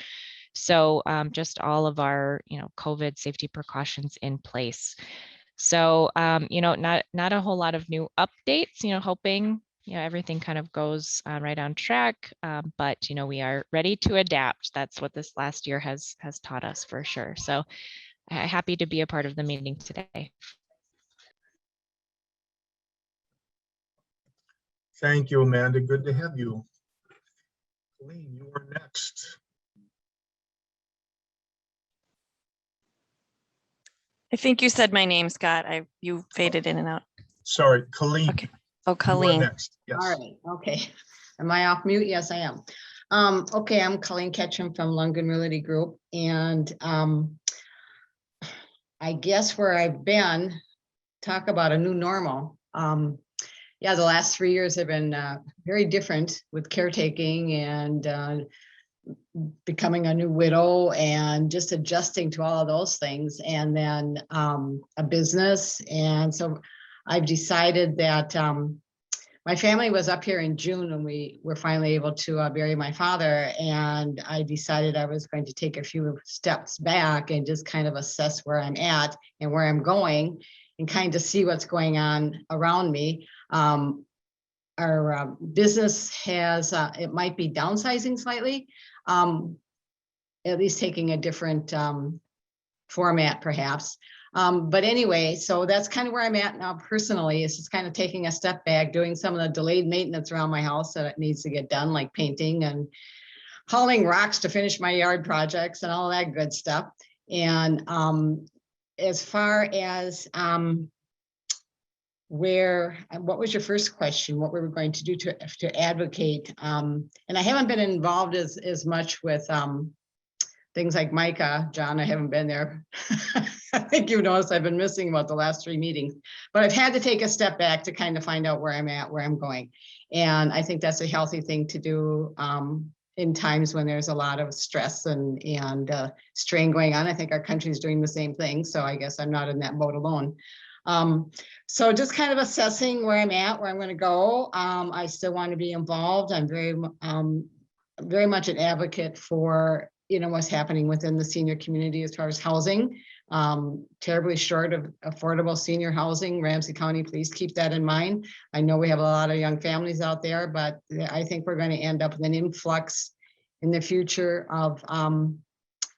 H: So just all of our, COVID safety precautions in place. So, not a whole lot of new updates, hoping, everything kind of goes right on track, but, we are ready to adapt. That's what this last year has taught us for sure. So happy to be a part of the meeting today.
A: Thank you, Amanda. Good to have you. Colleen, you are next.
B: I think you said my name, Scott. You faded in and out.
A: Sorry, Colleen.
B: Okay. Oh,
A: You are
B: Colleen.
A: next. Yes.
I: All right, okay. Am I off mute? Yes, I am. Okay, I'm Colleen Ketchum from Lundgren Realty Group, and I guess where I've been talk about a new normal. Yeah, the last 3 years have been very different with caretaking and becoming a new widow and just adjusting to all of those things, and then a business. And so I've decided that my family was up here in June when we were finally able to bury my father, and I decided I was going to take a few steps back and just kind of assess where I'm at and where I'm going, and kind of see what's going on around me. Our business has, it might be downsizing slightly, at least taking a different format perhaps. But anyway, so that's kind of where I'm at now personally, is just kind of taking a step back, doing some of the delayed maintenance around my house that it needs to get done, like painting and hauling rocks to finish my yard projects and all that good stuff. And as far as what was your first question? What we were going to do to advocate? And I haven't been involved as much with things like Micah, John. I haven't been there. I think you noticed I've been missing about the last 3 meetings, but I've had to take a step back to kind of find out where I'm at, where I'm going. And I think that's a healthy thing to do in times when there's a lot of stress and strain going on. I think our country is doing the same thing. So I guess I'm not in that boat alone. So just kind of assessing where I'm at, where I'm going to go. I still want to be involved. I'm very much an advocate for, what's happening within the senior community as far as housing. Terribly short of affordable senior housing. Ramsey County, please keep that in mind. I know we have a lot of young families out there, but I think we're going to end up with an influx in the future of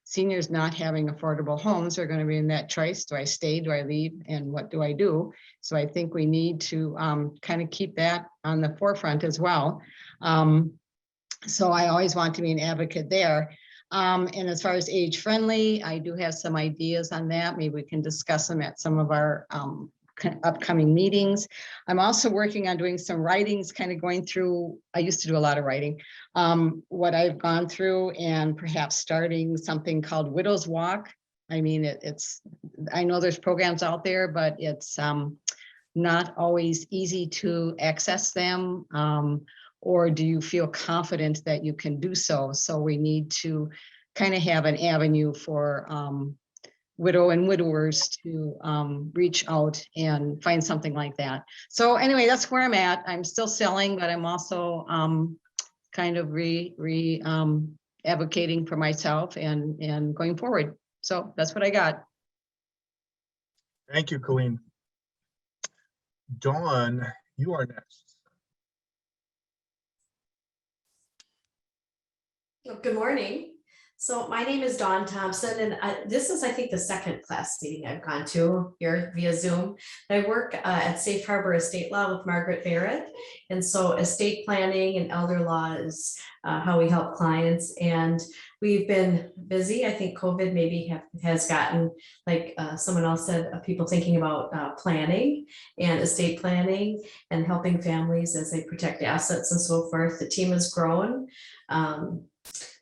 I: seniors not having affordable homes. Are going to be in that choice. Do I stay? Do I leave? And what do I do? So I think we need to kind of keep that on the forefront as well. So I always want to be an advocate there. And as far as age friendly, I do have some ideas on that. Maybe we can discuss them at some of our upcoming meetings. I'm also working on doing some writings, kind of going through, I used to do a lot of writing, what I've gone through, and perhaps starting something called Widow's Walk. I mean, I know there's programs out there, but it's not always easy to access them. Or do you feel confident that you can do so? So we need to kind of have an avenue for widow and widowers to reach out and find something like that. So anyway, that's where I'm at. I'm still selling, but I'm also kind of advocating for myself and going forward. So that's what I got.
A: Thank you, Colleen. Dawn, you are next.
J: Good morning. So my name is Dawn Thompson, and this is, I think, the second class meeting I've gone to here via Zoom. I work at Safe Harbor Estate Law with Margaret Barrett. And so estate planning and elder law is how we help clients. And we've been busy. I think COVID maybe has gotten, like someone else said, people thinking about planning and estate planning and helping families as they protect assets and so forth. The team has grown.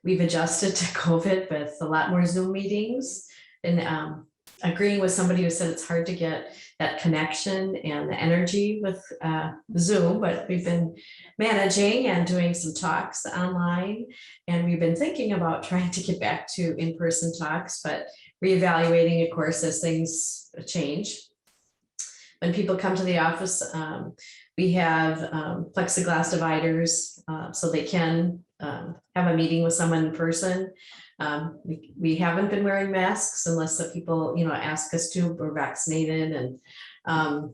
J: We've adjusted to COVID with a lot more Zoom meetings, and agreeing with somebody who said it's hard to get that connection and the energy with Zoom, but we've been managing and doing some talks online, and we've been thinking about trying to get back to in-person talks, but reevaluating, of course, as things change. When people come to the office, we have plexiglass dividers so they can have a meeting with someone in person. We haven't been wearing masks unless the people, ask us to. We're vaccinated, and now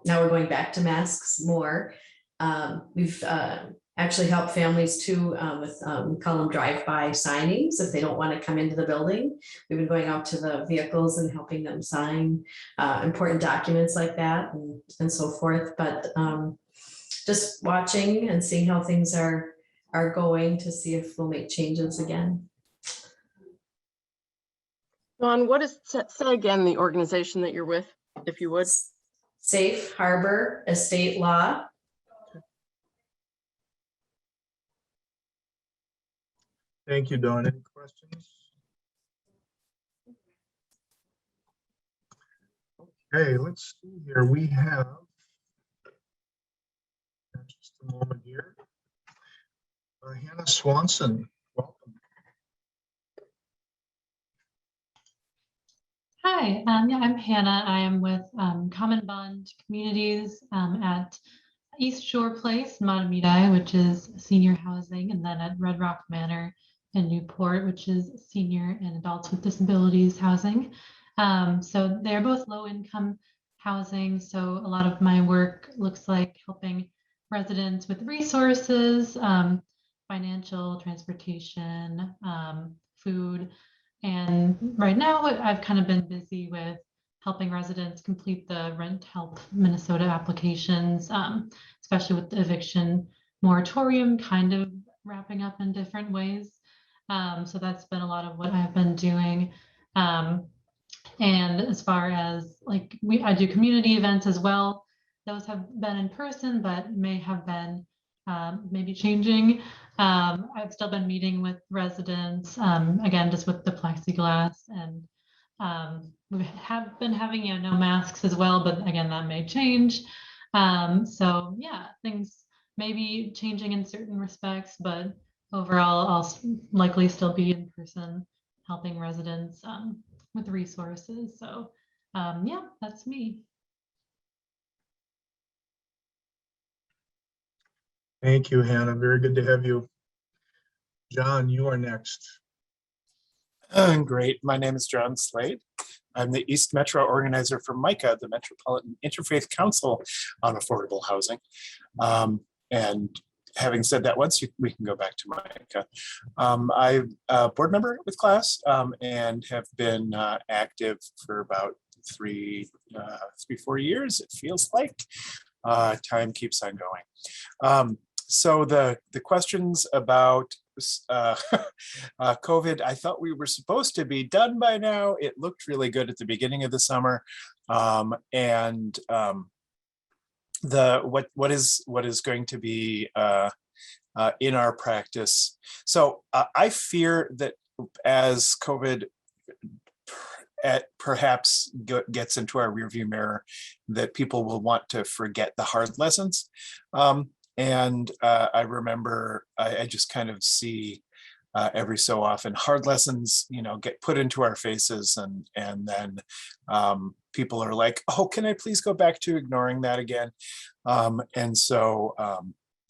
J: we're going back to masks more. We've actually helped families too with we call them drive-by signings if they don't want to come into the building. We've been going out to the vehicles and helping them sign important documents like that and so forth. But just watching and seeing how things are going to see if we'll make changes again.
E: Dawn, what is, say again, the organization that you're with, if you would?
J: Safe Harbor Estate Law.
A: Thank you, Dawn. Any questions? Okay, let's see here. We have just a moment here. Hannah Swanson, welcome.
K: Hi, yeah, I'm Hannah. I am with Common Bond Communities at East Shore Place, Matamidi, which is senior housing, and then at Red Rock Manor in Newport, which is senior and adults with disabilities housing. So they're both low income housing. So a lot of my work looks like helping residents with resources, financial, transportation, food. And right now, I've kind of been busy with helping residents complete the Rent Help Minnesota applications, especially with the eviction moratorium kind of wrapping up in different ways. So that's been a lot of what I've been doing. And as far as like I do community events as well. Those have been in person, but may have been maybe changing. I've still been meeting with residents, again, just with the plexiglass, and we have been having, no masks as well, but again, that may change. So yeah, things may be changing in certain respects, but overall, I'll likely still be in person helping residents with resources. So yeah, that's me.
A: Thank you, Hannah. Very good to have you. John, you are next.
L: Great. My name is John Slade. I'm the East Metro organizer for MICA, the Metropolitan Interfaith Council on Affordable Housing. And having said that once, we can go back to MICA. I'm a board member with class and have been active for about 4 years, it feels like. Time keeps on going. So the questions about COVID, I thought we were supposed to be done by now. It looked really good at the beginning of the summer. What is going to be in our practice. So I fear that as COVID perhaps gets into our rearview mirror, that people will want to forget the hard lessons. I remember I just kind of see every so often hard lessons, get put into our faces, and then people are like, "Oh, can I please go back to ignoring that again?"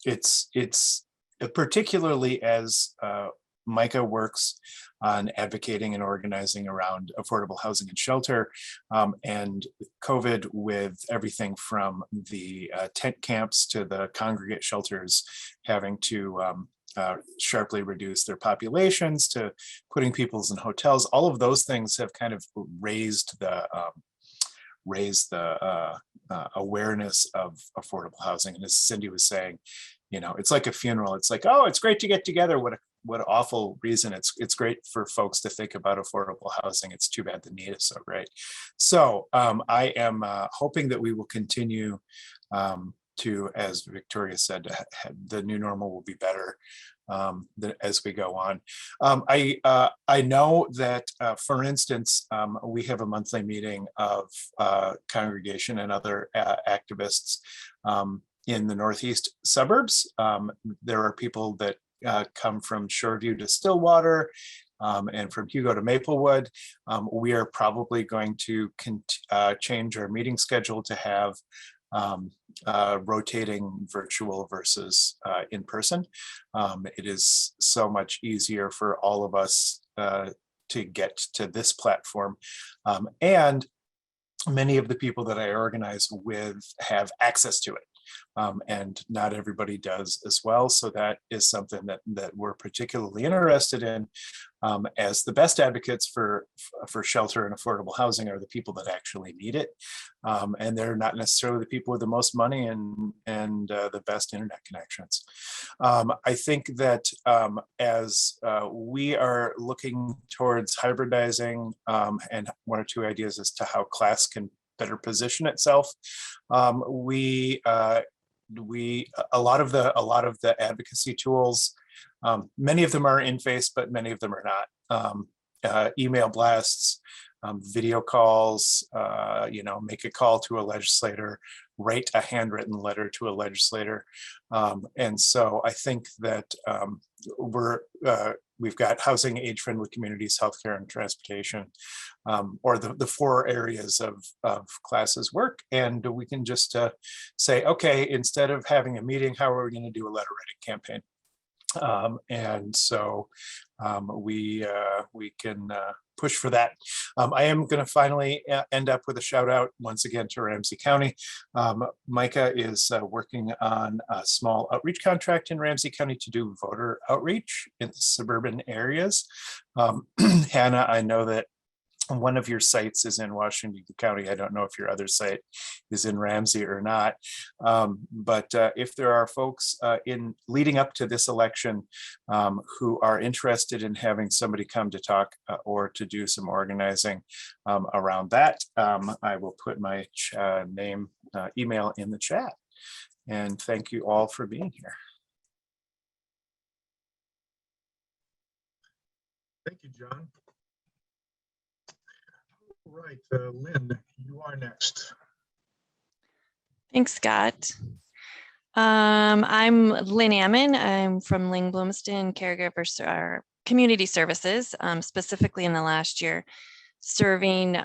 L: It's particularly as MICA works on advocating and organizing around affordable housing and shelter, and COVID, with everything from the tent camps to the congregate shelters having to sharply reduce their populations, to putting peoples in hotels. All of those things have kind of raised the awareness of affordable housing. And as Cindy was saying, it's like a funeral. It's like, oh, it's great to get together. What an awful reason. It's great for folks to think about affordable housing. It's too bad the need is so great. So I am hoping that we will continue to, as Victoria said, the new normal will be better as we go on. I know that, for instance, we have a monthly meeting of congregation and other activists in the northeast suburbs. There are people that come from Shoreview to Stillwater, and from Hugo to Maplewood. We are probably going to change our meeting schedule to have rotating virtual versus in person. It is so much easier for all of us to get to this platform. And many of the people that I organize with have access to it. And not everybody does as well. So that is something that we're particularly interested in, as the best advocates for shelter and affordable housing are the people that actually need it. And they're not necessarily the people with the most money and the best internet connections. I think that as we are looking towards hybridizing, and one or two ideas as to how class can better position itself, a lot of the advocacy tools, many of them are in face, but many of them are not. Email blasts, video calls, make a call to a legislator, write a handwritten letter to a legislator. And so I think that we've got housing, age-friendly communities, healthcare, and transportation, or the 4 areas of classes work. And we can just say, okay, instead of having a meeting, how are we going to do a letter writing campaign? And so we can push for that. I am going to finally end up with a shout out once again to Ramsey County. Micah is working on a small outreach contract in Ramsey County to do voter outreach in the suburban areas. Hannah, I know that one of your sites is in Washington County. I don't know if your other site is in Ramsey or not. But if there are folks in leading up to this election who are interested in having somebody come to talk or to do some organizing around that, I will put my email in the chat. And thank you all for being here.
A: Thank you, John. All right, Lynn, you are next.
B: Thanks, Scott. I'm Lynn Ammon. I'm from Ling Bloomston Caregivers or Community Services, specifically in the last year, serving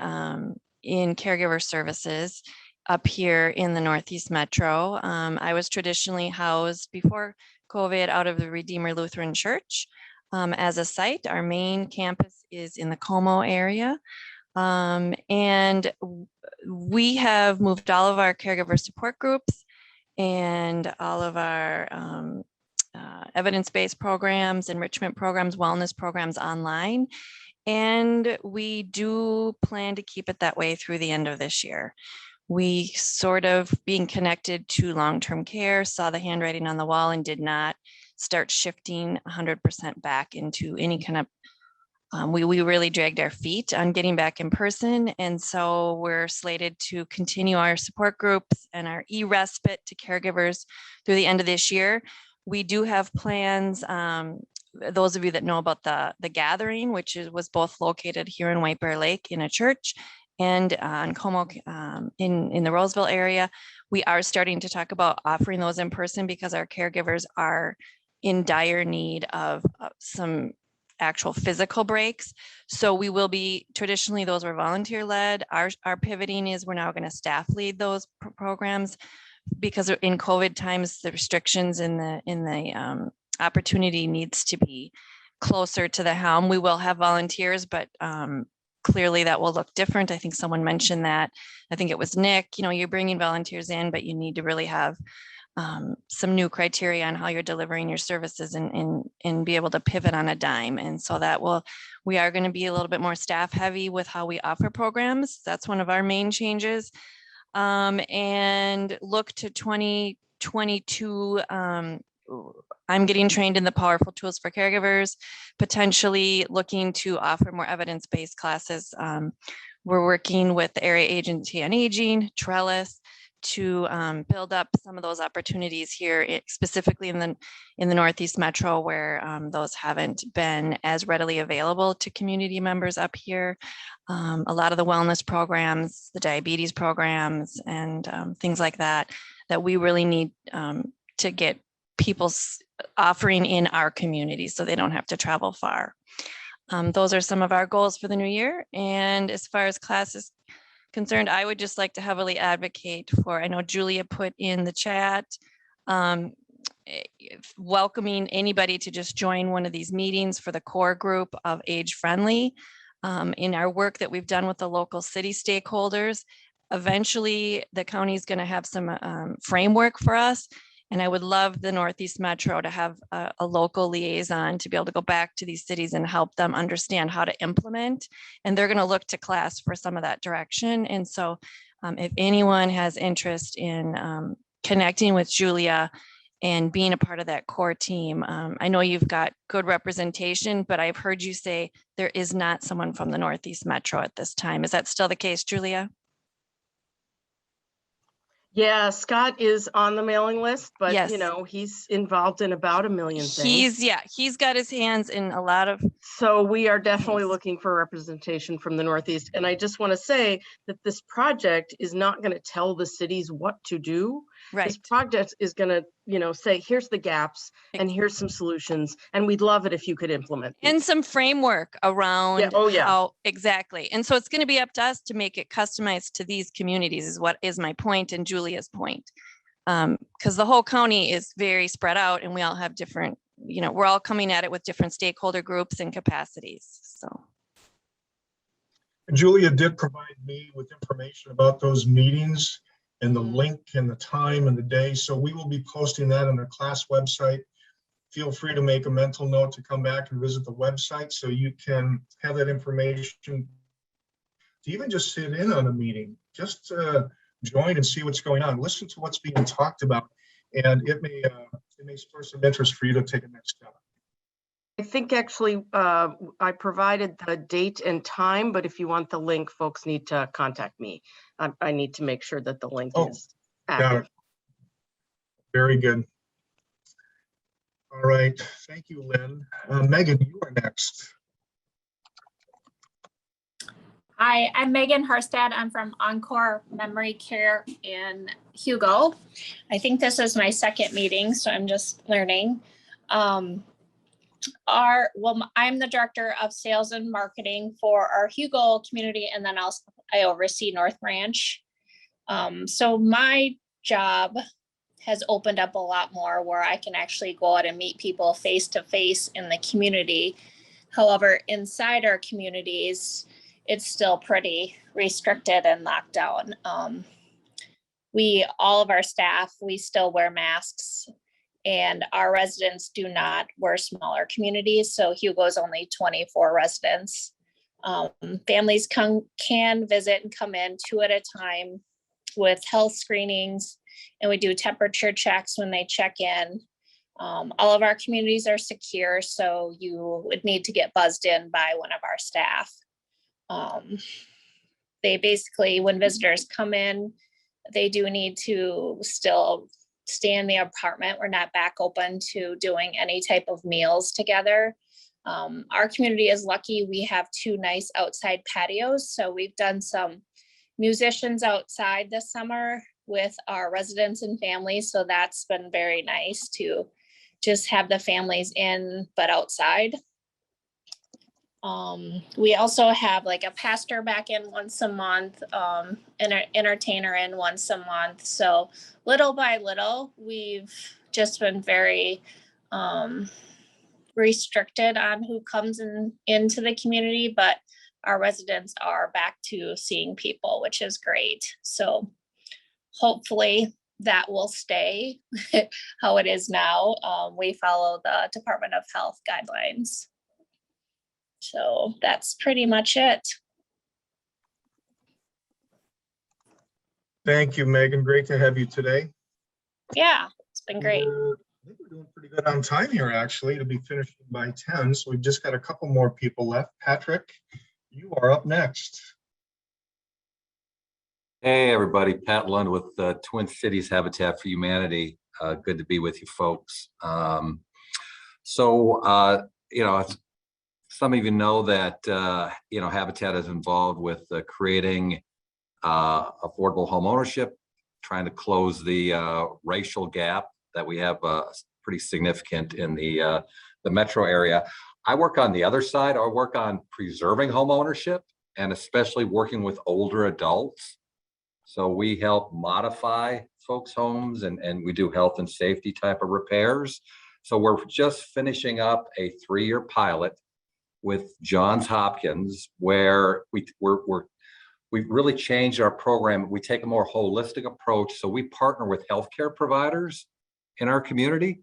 B: in caregiver services up here in the Northeast Metro. I was traditionally housed before COVID out of the Redeemer Lutheran Church as a site. Our main campus is in the Como area. And we have moved all of our caregiver support groups and all of our evidence-based programs, enrichment programs, wellness programs online. And we do plan to keep it that way through the end of this year. We sort of, being connected to long-term care, saw the handwriting on the wall and did not start shifting 100% back into any kind of we really dragged our feet on getting back in person. And so we're slated to continue our support groups and our e-respite to caregivers through the end of this year. We do have plans, those of you that know about the gathering, which was both located here in White Bear Lake in a church and on Como in the Roseville area. We are starting to talk about offering those in person because our caregivers are in dire need of some actual physical breaks. So we will be, traditionally those were volunteer led. Our pivoting is we're now going to staff lead those programs because in COVID times, the restrictions in the opportunity needs to be closer to the helm. We will have volunteers, but clearly that will look different. I think someone mentioned that. I think it was Nick, you're bringing volunteers in, but you need to really have some new criteria on how you're delivering your services and be able to pivot on a dime. And so we are going to be a little bit more staff heavy with how we offer programs. That's one of our main changes. And look to 2022. I'm getting trained in the powerful tools for caregivers, potentially looking to offer more evidence-based classes. We're working with the Area Agency on Aging, Trellis, to build up some of those opportunities here, specifically in the Northeast Metro, where those haven't been as readily available to community members up here. A lot of the wellness programs, the diabetes programs, and things like that we really need to get people offering in our community so they don't have to travel far. Those are some of our goals for the new year. And as far as classes concerned, I would just like to heavily advocate for, I know Julia put in the chat, welcoming anybody to just join one of these meetings for the core group of Age Friendly. In our work that we've done with the local city stakeholders, eventually the county is going to have some framework for us. And I would love the Northeast Metro to have a local liaison to be able to go back to these cities and help them understand how to implement. And they're going to look to class for some of that direction. And so if anyone has interest in connecting with Julia and being a part of that core team, I know you've got good representation, but I've heard you say there is not someone from the Northeast Metro at this time. Is that still the case, Julia?
E: Yeah, Scott is on the mailing list, but
B: Yes.
E: you know, he's involved in about a million things.
B: He's got his hands in a lot of,
E: So we are definitely
B: Yes.
E: looking for representation from the Northeast. And I just want to say that this project is not going to tell the cities what to do.
B: right.
E: This project is going to, you know, say, here's the gaps and here's some solutions. And we'd love it if you could implement.
B: And
E: these.
B: some framework around
E: oh, yeah.
B: how exactly. And so it's going to be up to us to make it customized to these communities is what is my point and Julia's point. Because the whole county is very spread out and we all have different, you know, we're all coming at it with different stakeholder groups and capacities. So.
A: Julia did provide me with information about those meetings and the link and the time and the day. So we will be posting that on the class website. Feel free to make a mental note to come back and visit the website so you can have that information to even just sit in on a meeting, just join and see what's going on, listen to what's being talked about, and it may spur some interest for you to take a next step.
E: I think actually I provided the date and time, but if you want the link, folks need to contact me. I need to make sure that the link is
A: Got
E: active.
A: it. Very good. All right, thank you, Lynn. Megan, you are next.
M: Hi, I'm Megan Harstad. I'm from Encore Memory Care in Hugo. I think this is my second meeting, so I'm just learning. I'm the director of sales and marketing for our Hugo community, and then also I oversee North Branch. So my job has opened up a lot more where I can actually go out and meet people face to face in the community. However, inside our communities, it's still pretty restricted and locked down. All of our staff, we still wear masks, and our residents do not. We're smaller communities, so Hugo's only 24 residents. Families can visit and come in 2 at a time with health screenings, and we do temperature checks when they check in. All of our communities are secure, so you would need to get buzzed in by one of our staff. They basically, when visitors come in, they do need to still stay in the apartment. We're not back open to doing any type of meals together. Our community is lucky. We have 2 nice outside patios. So we've done some musicians outside this summer with our residents and families. So that's been very nice to just have the families in, but outside. We also have like a pastor back in once a month, an entertainer in once a month. So little by little, we've just been very restricted on who comes into the community, but our residents are back to seeing people, which is great. So hopefully that will stay how it is now. We follow the Department of Health guidelines. So that's pretty much it.
A: Thank you, Megan. Great to have you today.
M: Yeah, it's been great.
A: I think we're doing pretty good on time here, actually, to be finishing by 10. So we've just got a couple more people left. Patrick, you are up next.
N: Hey, everybody. Pat Lund with Twin Cities Habitat for Humanity. Good to be with you folks. You know, some of you know that, you know, Habitat is involved with creating affordable home ownership, trying to close the racial gap that we have pretty significant in the metro area. I work on the other side. I work on preserving home ownership and especially working with older adults. So we help modify folks' homes and we do health and safety type of repairs. So we're just finishing up a 3-year pilot with Johns Hopkins, where we've really changed our program. We take a more holistic approach. So we partner with healthcare providers in our community.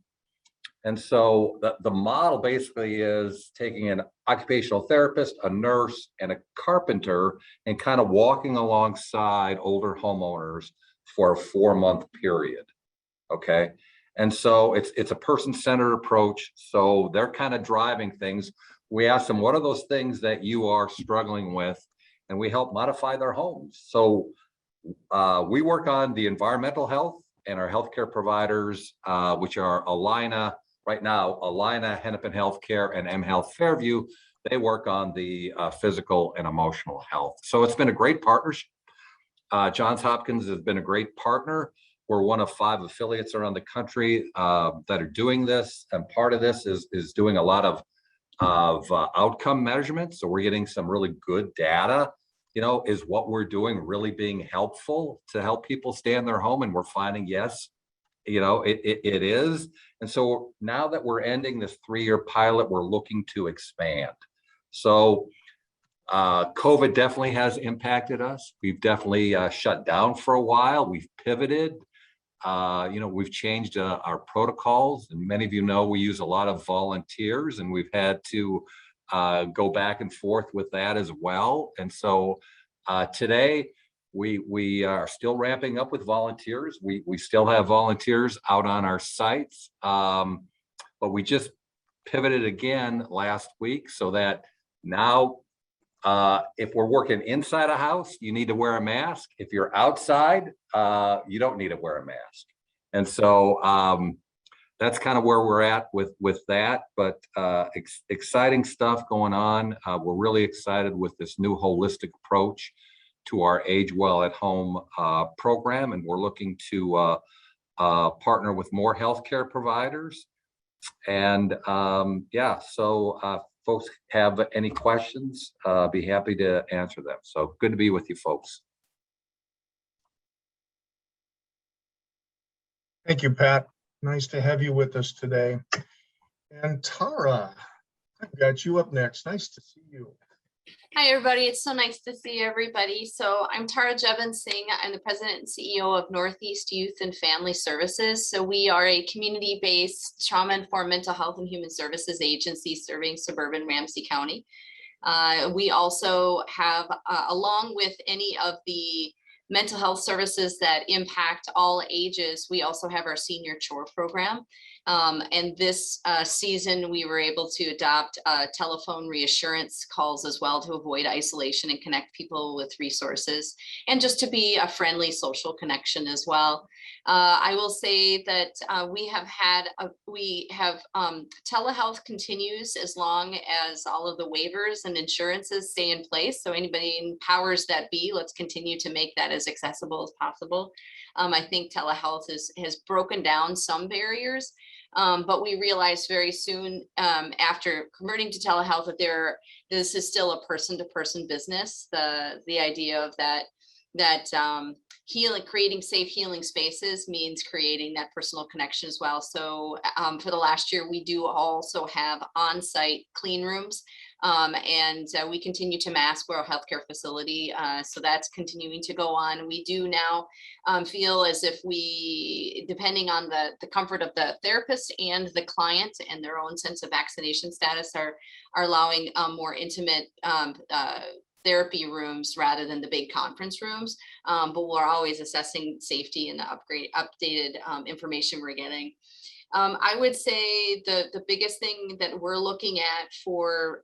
N: And so the model basically is taking an occupational therapist, a nurse, and a carpenter and kind of walking alongside older homeowners for a 4-month period. Okay. And so it's a person-centered approach. So they're kind of driving things. We ask them, what are those things that you are struggling with? And we help modify their homes. So We work on the environmental health, and our healthcare providers, which are Alina, right now, Alina, Hennepin Healthcare, and mHealth Fairview, they work on the physical and emotional health. So it's been a great partnership. Johns Hopkins has been a great partner. We're one of 5 affiliates around the country that are doing this, and part of this is doing a lot of outcome measurements. So we're getting some really good data. You know, is what we're doing really being helpful to help people stay in their home? And we're finding, yes, you know, it is. And so now that we're ending this 3-year pilot, we're looking to expand. So COVID definitely has impacted us. We've definitely shut down for a while. We've pivoted. You know, we've changed our protocols, and many of you know we use a lot of volunteers, and we've had to go back and forth with that as well. And so today we are still ramping up with volunteers. We still have volunteers out on our sites, but we just pivoted again last week so that now if we're working inside a house, you need to wear a mask. If you're outside, you don't need to wear a mask. And so that's kind of where we're at with that, but exciting stuff going on. We're really excited with this new holistic approach to our Age Well at Home program, and we're looking to partner with more healthcare providers. And yeah, so folks have any questions, be happy to answer them. So good to be with you folks.
A: Thank you, Pat. Nice to have you with us today. And Tara, I've got you up next. Nice to see you.
O: Hi, everybody. It's so nice to see everybody. So I'm Tara Jevon Singh. I'm the president and CEO of Northeast Youth and Family Services. So we are a community-based trauma-informed mental health and human services agency serving suburban Ramsey County. We also have, along with any of the mental health services that impact all ages, we also have our senior chore program. And this season, we were able to adopt telephone reassurance calls as well to avoid isolation and connect people with resources, and just to be a friendly social connection as well. I will say that we have telehealth continues as long as all of the waivers and insurances stay in place. So anybody in powers that be, let's continue to make that as accessible as possible. I think telehealth has broken down some barriers. But we realized very soon after converting to telehealth that this is still a person-to-person business. The idea of that creating safe healing spaces means creating that personal connection as well. So for the last year, we do also have on-site clean rooms. And we continue to mask our healthcare facility. So that's continuing to go on. We do now feel as if we, depending on the comfort of the therapist and the client and their own sense of vaccination status, are allowing more intimate therapy rooms rather than the big conference rooms. But we're always assessing safety and the updated information we're getting. I would say the biggest thing that we're looking at for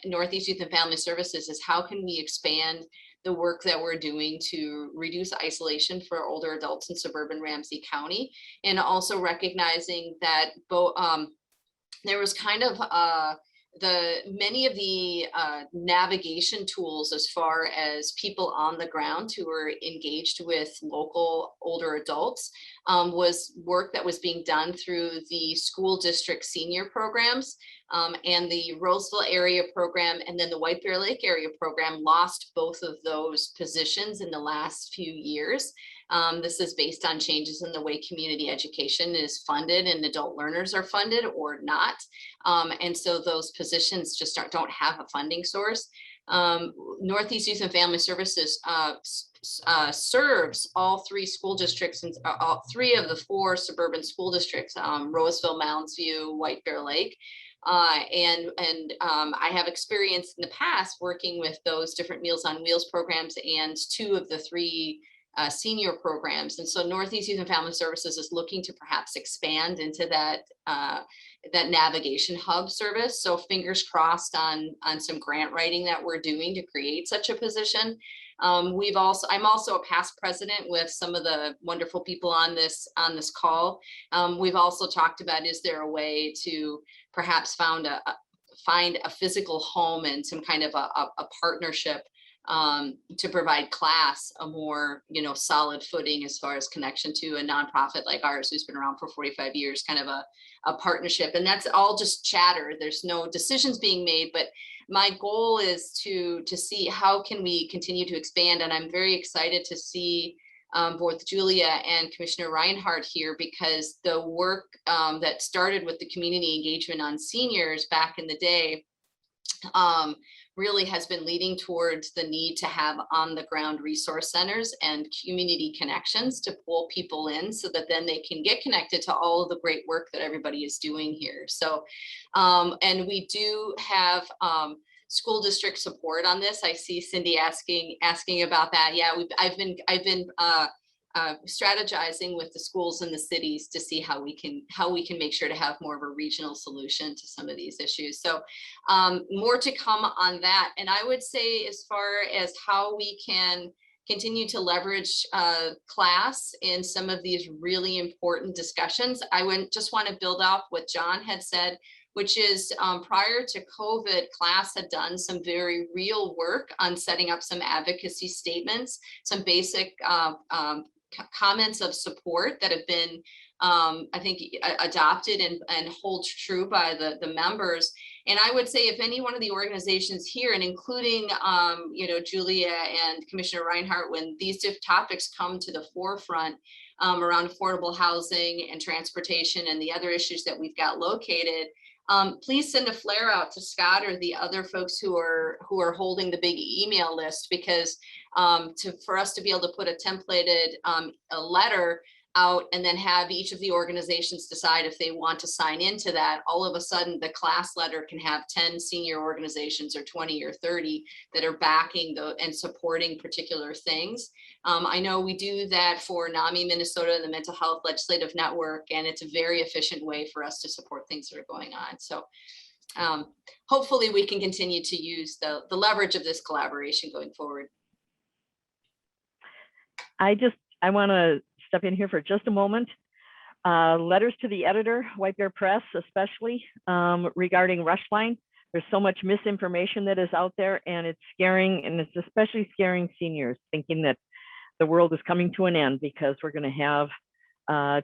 O: Northeast Youth and Family Services is how can we expand the work that we're doing to reduce isolation for older adults in suburban Ramsey County, and also recognizing that there was kind of many of the navigation tools as far as people on the ground who were engaged with local older adults was work that was being done through the school district senior programs, and the Roseville area program, and then the White Bear Lake area program lost both of those positions in the last few years. This is based on changes in the way community education is funded and adult learners are funded or not. And so those positions just don't have a funding source. Northeast Youth and Family Services serves all 3 school districts and all 3 of the 4 suburban school districts, Roseville, Mounds View, White Bear Lake. And I have experience in the past working with those different Meals on Wheels programs and 2 of the 3 senior programs. And so Northeast Youth and Family Services is looking to perhaps expand into that navigation hub service. So fingers crossed on some grant writing that we're doing to create such a position.
E: I'm also a past president with some of the wonderful people on this call. We've also talked about, is there a way to perhaps find a physical home and some kind of a partnership to provide class a more, solid footing as far as connection to a nonprofit like ours, who's been around for 45 years, kind of a partnership. And that's all just chatter. There's no decisions being made, but my goal is to see how can we continue to expand. And I'm very excited to see both Julia and Commissioner Reinhardt here, because the work that started with the community engagement on seniors back in the day really has been leading towards the need to have on the ground resource centers and community connections to pull people in so that then they can get connected to all of the great work that everybody is doing here. So, and we do have school district support on this. I see Cindy asking about that. Yeah, I've been strategizing with the schools and the cities to see how we can make sure to have more of a regional solution to some of these issues. So more to come on that. And I would say, as far as how we can continue to leverage class in some of these really important discussions, I just want to build off what John had said, which is prior to COVID, class had done some very real work on setting up some advocacy statements, some basic comments of support that have been, I think, adopted and hold true by the members. And I would say, if any one of the organizations here, and including, Julia and Commissioner Reinhardt, when these topics come to the forefront around affordable housing and transportation and the other issues that we've got located, please send a flare out to Scott or the other folks who are holding the big email list, because for us to be able to put a templated a letter out and then have each of the organizations decide if they want to sign into that, all of a sudden the class letter can have 10 senior organizations or 20 or 30 that are backing and supporting particular things. I know we do that for NAMI Minnesota and the Mental Health Legislative Network, and it's a very efficient way for us to support things that are going on. So hopefully we can continue to use the leverage of this collaboration going forward.
C: I want to step in here for just a moment. Letters to the editor, White Bear Press, especially regarding Rushline. There's so much misinformation that is out there, and it's scaring, and it's especially scaring seniors, thinking that the world is coming to an end because we're going to have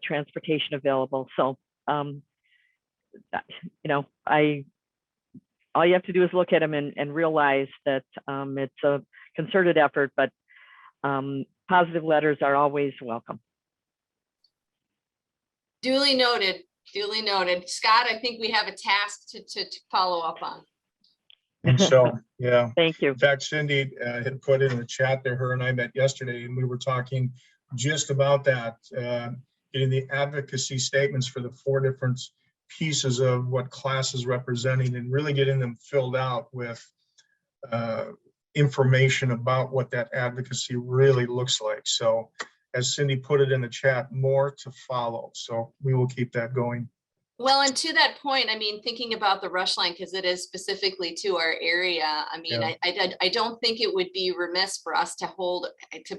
C: transportation available. So, all you have to do is look at them and realize that it's a concerted effort, but positive letters are always welcome.
E: Duly noted. Duly noted. Scott, I think we have a task to follow up on.
A: And so, yeah.
C: Thank you.
A: In fact, Cindy had put in the chat there, her and I met yesterday, and we were talking just about that, getting the advocacy statements for the 4 different pieces of what class is representing, and really getting them filled out with information about what that advocacy really looks like. So as Cindy put it in the chat, more to follow. So we will keep that going.
E: Well, and to that point, I mean, thinking about the Rushline, because it is specifically to our area, I mean, yeah. I don't think it would be remiss for us to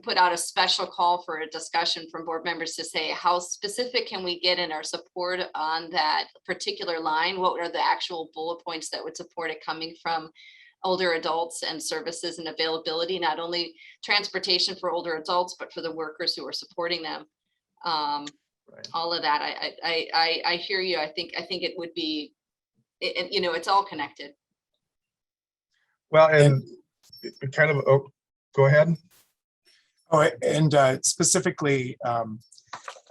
E: put out a special call for a discussion from board members to say, how specific can we get in our support on that particular line? What are the actual bullet points that would support it coming from older adults and services and availability, not only transportation for older adults, but for the workers who are supporting them. Right. All of that. I hear you. I think it would be, it's all connected.
A: Well, and it kind of, oh, go ahead.
L: Oh, and specifically,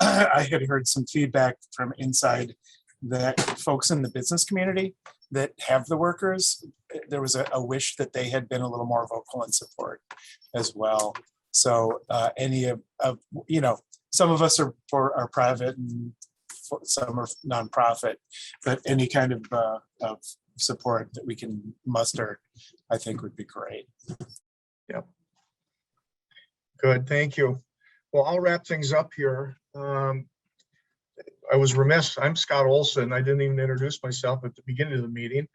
L: I had heard some feedback from inside that folks in the business community that have the workers, there was a wish that they had been a little more vocal in support as well. So any of some of us are private and some are nonprofit, but any kind of support that we can muster, I think would be great.
A: Yep. Good, thank you. Well, I'll wrap things up here. I was remiss. I'm Scott Olson. I didn't even introduce myself at the beginning of the meeting,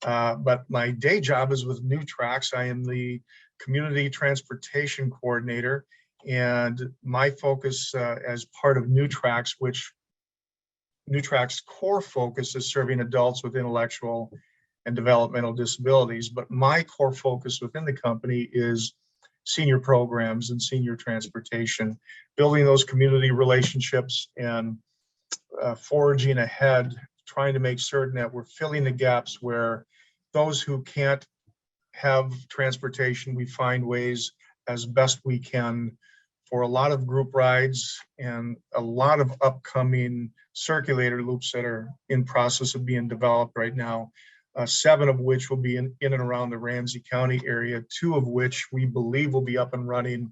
A: but my day job is with NewTracks. I am the community transportation coordinator. And my focus as part of NewTracks, which NewTracks' core focus is serving adults with intellectual and developmental disabilities. But my core focus within the company is senior programs and senior transportation, building those community relationships and foraging ahead, trying to make certain that we're filling the gaps where those who can't have transportation, we find ways as best we can for a lot of group rides and a lot of upcoming circulator loops that are in process of being developed right now. 7 of which will be in and around the Ramsey County area, 2 of which we believe will be up and running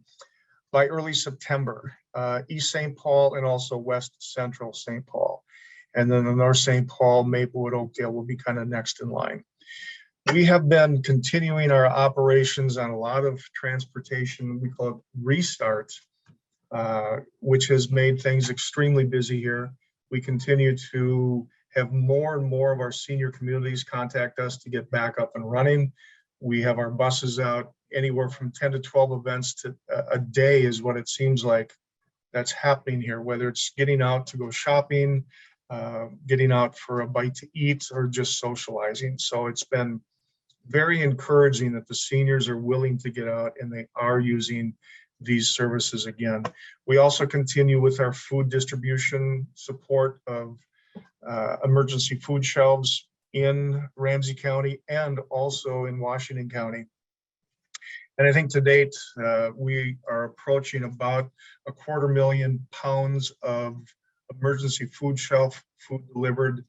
A: by early September. East St. Paul and also West Central St. Paul. And then the North St. Paul, Maplewood, Oakdale will be kind of next in line. We have been continuing our operations on a lot of transportation, we call it restarts, which has made things extremely busy here. We continue to have more and more of our senior communities contact us to get back up and running. We have our buses out anywhere from 10 to 12 events to a day is what it seems like that's happening here, whether it's getting out to go shopping, getting out for a bite to eat, or just socializing. So it's been very encouraging that the seniors are willing to get out and they are using these services again. We also continue with our food distribution support of emergency food shelves in Ramsey County and also in Washington County. And I think to date, we are approaching about 250,000 pounds of emergency food shelf food delivered,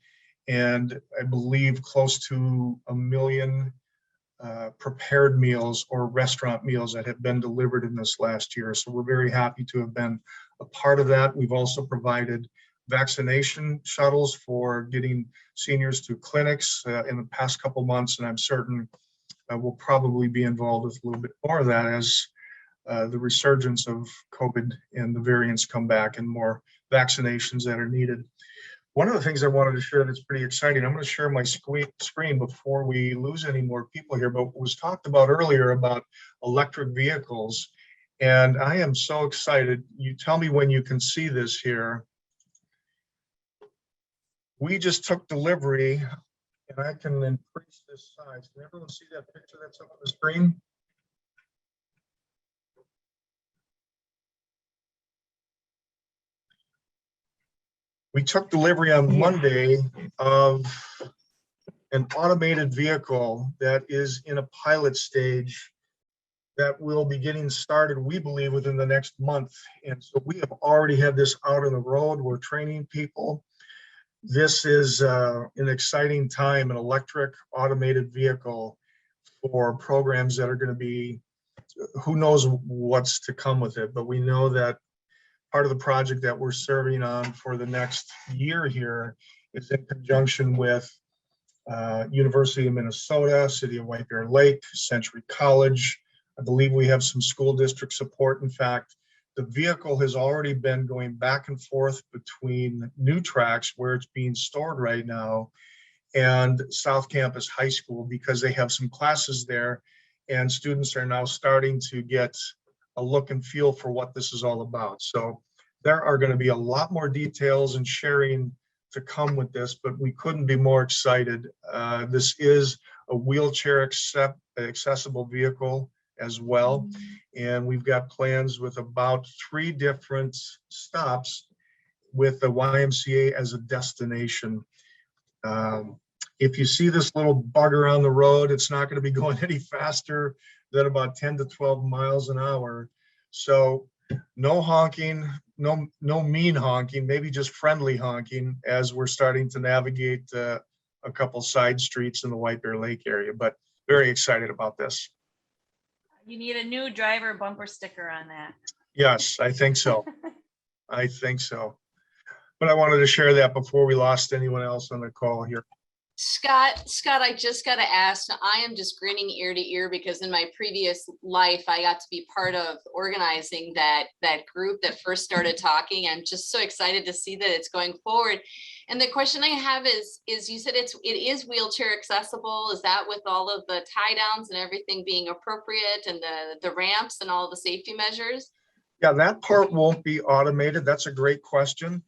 A: and I believe close to 1 million prepared meals or restaurant meals that have been delivered in this last year. So we're very happy to have been a part of that. We've also provided vaccination shuttles for getting seniors to clinics in the past couple months, and I'm certain we'll probably be involved with a little bit more of that as the resurgence of COVID and the variants come back and more vaccinations that are needed. One of the things I wanted to share that's pretty exciting, I'm going to share my screen before we lose any more people here, but was talked about earlier about electric vehicles. And I am so excited. You tell me when you can see this here. We just took delivery, and I can increase this size. Can everyone see that picture that's up on the screen? We took delivery on Monday of an automated vehicle that is in a pilot stage that will be getting started, we believe, within the next month. And so we have already had this out on the road. We're training people. This is an exciting time, an electric automated vehicle for programs that are going to be, who knows what's to come with it, but we know that part of the project that we're serving on for the next year here is in conjunction with University of Minnesota, City of White Bear Lake, Century College. I believe we have some school district support. In fact, the vehicle has already been going back and forth between NewTracks, where it's being stored right now, and South Campus High School, because they have some classes there and students are now starting to get a look and feel for what this is all about. So there are going to be a lot more details and sharing to come with this, but we couldn't be more excited. This is a wheelchair accessible vehicle as well. And we've got plans with about 3 different stops with the YMCA as a destination. If you see this little bugger on the road, it's not going to be going any faster than about 10 to 12 miles an hour. So no honking, no mean honking, maybe just friendly honking as we're starting to navigate a couple side streets in the White Bear Lake area, but very excited about this.
B: You need a new driver bumper sticker on that.
A: Yes, I think so. I think so. But I wanted to share that before we lost anyone else on the call here.
O: Scott, I just got to ask, I am just grinning ear to ear because in my previous life, I got to be part of organizing that group that first started talking. I'm just so excited to see that it's going forward. And the question I have is you said it is wheelchair accessible. Is that with all of the tie downs and everything being appropriate and the ramps and all the safety measures?
A: Yeah, that part won't be automated. That's a great question.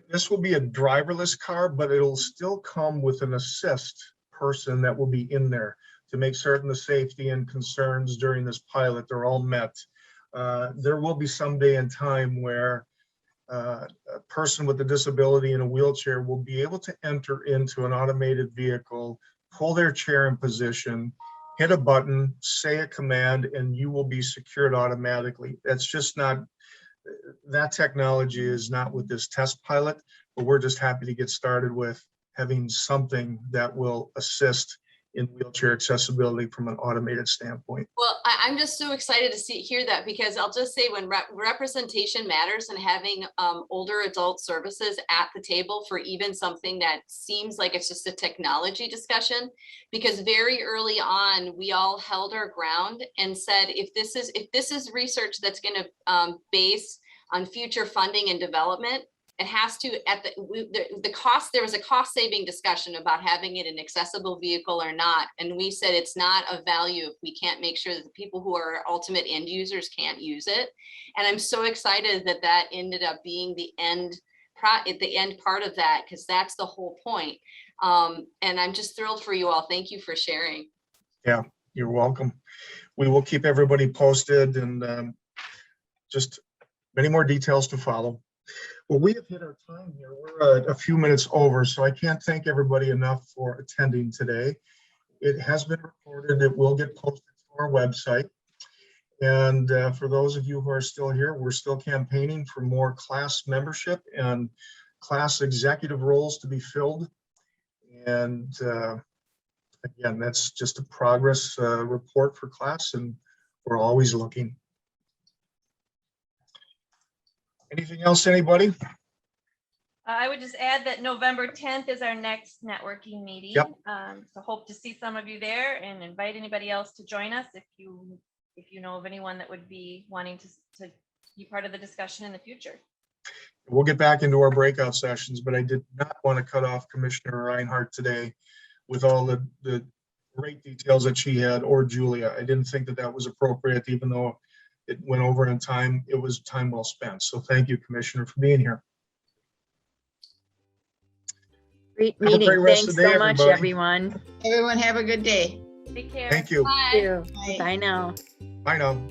A: This will be a driverless car, but it'll still come with an assist person that will be in there to make certain the safety and concerns during this pilot, they're all met. There will be some day and time where a person with a disability in a wheelchair will be able to enter into an automated vehicle, pull their chair in position, hit a button, say a command, and you will be secured automatically. That's just not, that technology is not with this test pilot, but we're just happy to get started with having something that will assist in wheelchair accessibility from an automated standpoint.
O: Well, I'm just so excited to hear that, because I'll just say when representation matters and having older adult services at the table for even something that seems like it's just a technology discussion, because very early on, we all held our ground and said, if this is research that's going to base on future funding and development, it has to, at the cost, there was a cost saving discussion about having it an accessible vehicle or not. And we said it's not of value if we can't make sure that the people who are ultimate end users can't use it. And I'm so excited that that ended up being the end part of that, because that's the whole point. And I'm just thrilled for you all. Thank you for sharing.
A: Yeah, you're welcome. We will keep everybody posted, and just many more details to follow. Well, we have hit our time here. We're a few minutes over, so I can't thank everybody enough for attending today. It has been recorded. It will get posted to our website. And for those of you who are still here, we're still campaigning for more class membership and class executive roles to be filled. And again, that's just a progress report for class, and we're always looking. Anything else, anybody?
B: I would just add that November 10th is our next networking meeting.
A: Yep.
B: So hope to see some of you there, and invite anybody else to join us if you know of anyone that would be wanting to be part of the discussion in the future.
A: We'll get back into our breakout sessions, but I did not want to cut off Commissioner Reinhardt today with all the great details that she had, or Julia. I didn't think that was appropriate, even though it went over in time. It was time well spent. So thank you, Commissioner, for being here.
D: Great
A: Have a
D: meeting.
A: great rest
D: Thanks
A: of the day,
D: so much,
A: everybody.
D: everyone.
I: Everyone have a good day.
B: Take care.
A: Thank you.
D: Bye now.
A: Bye now.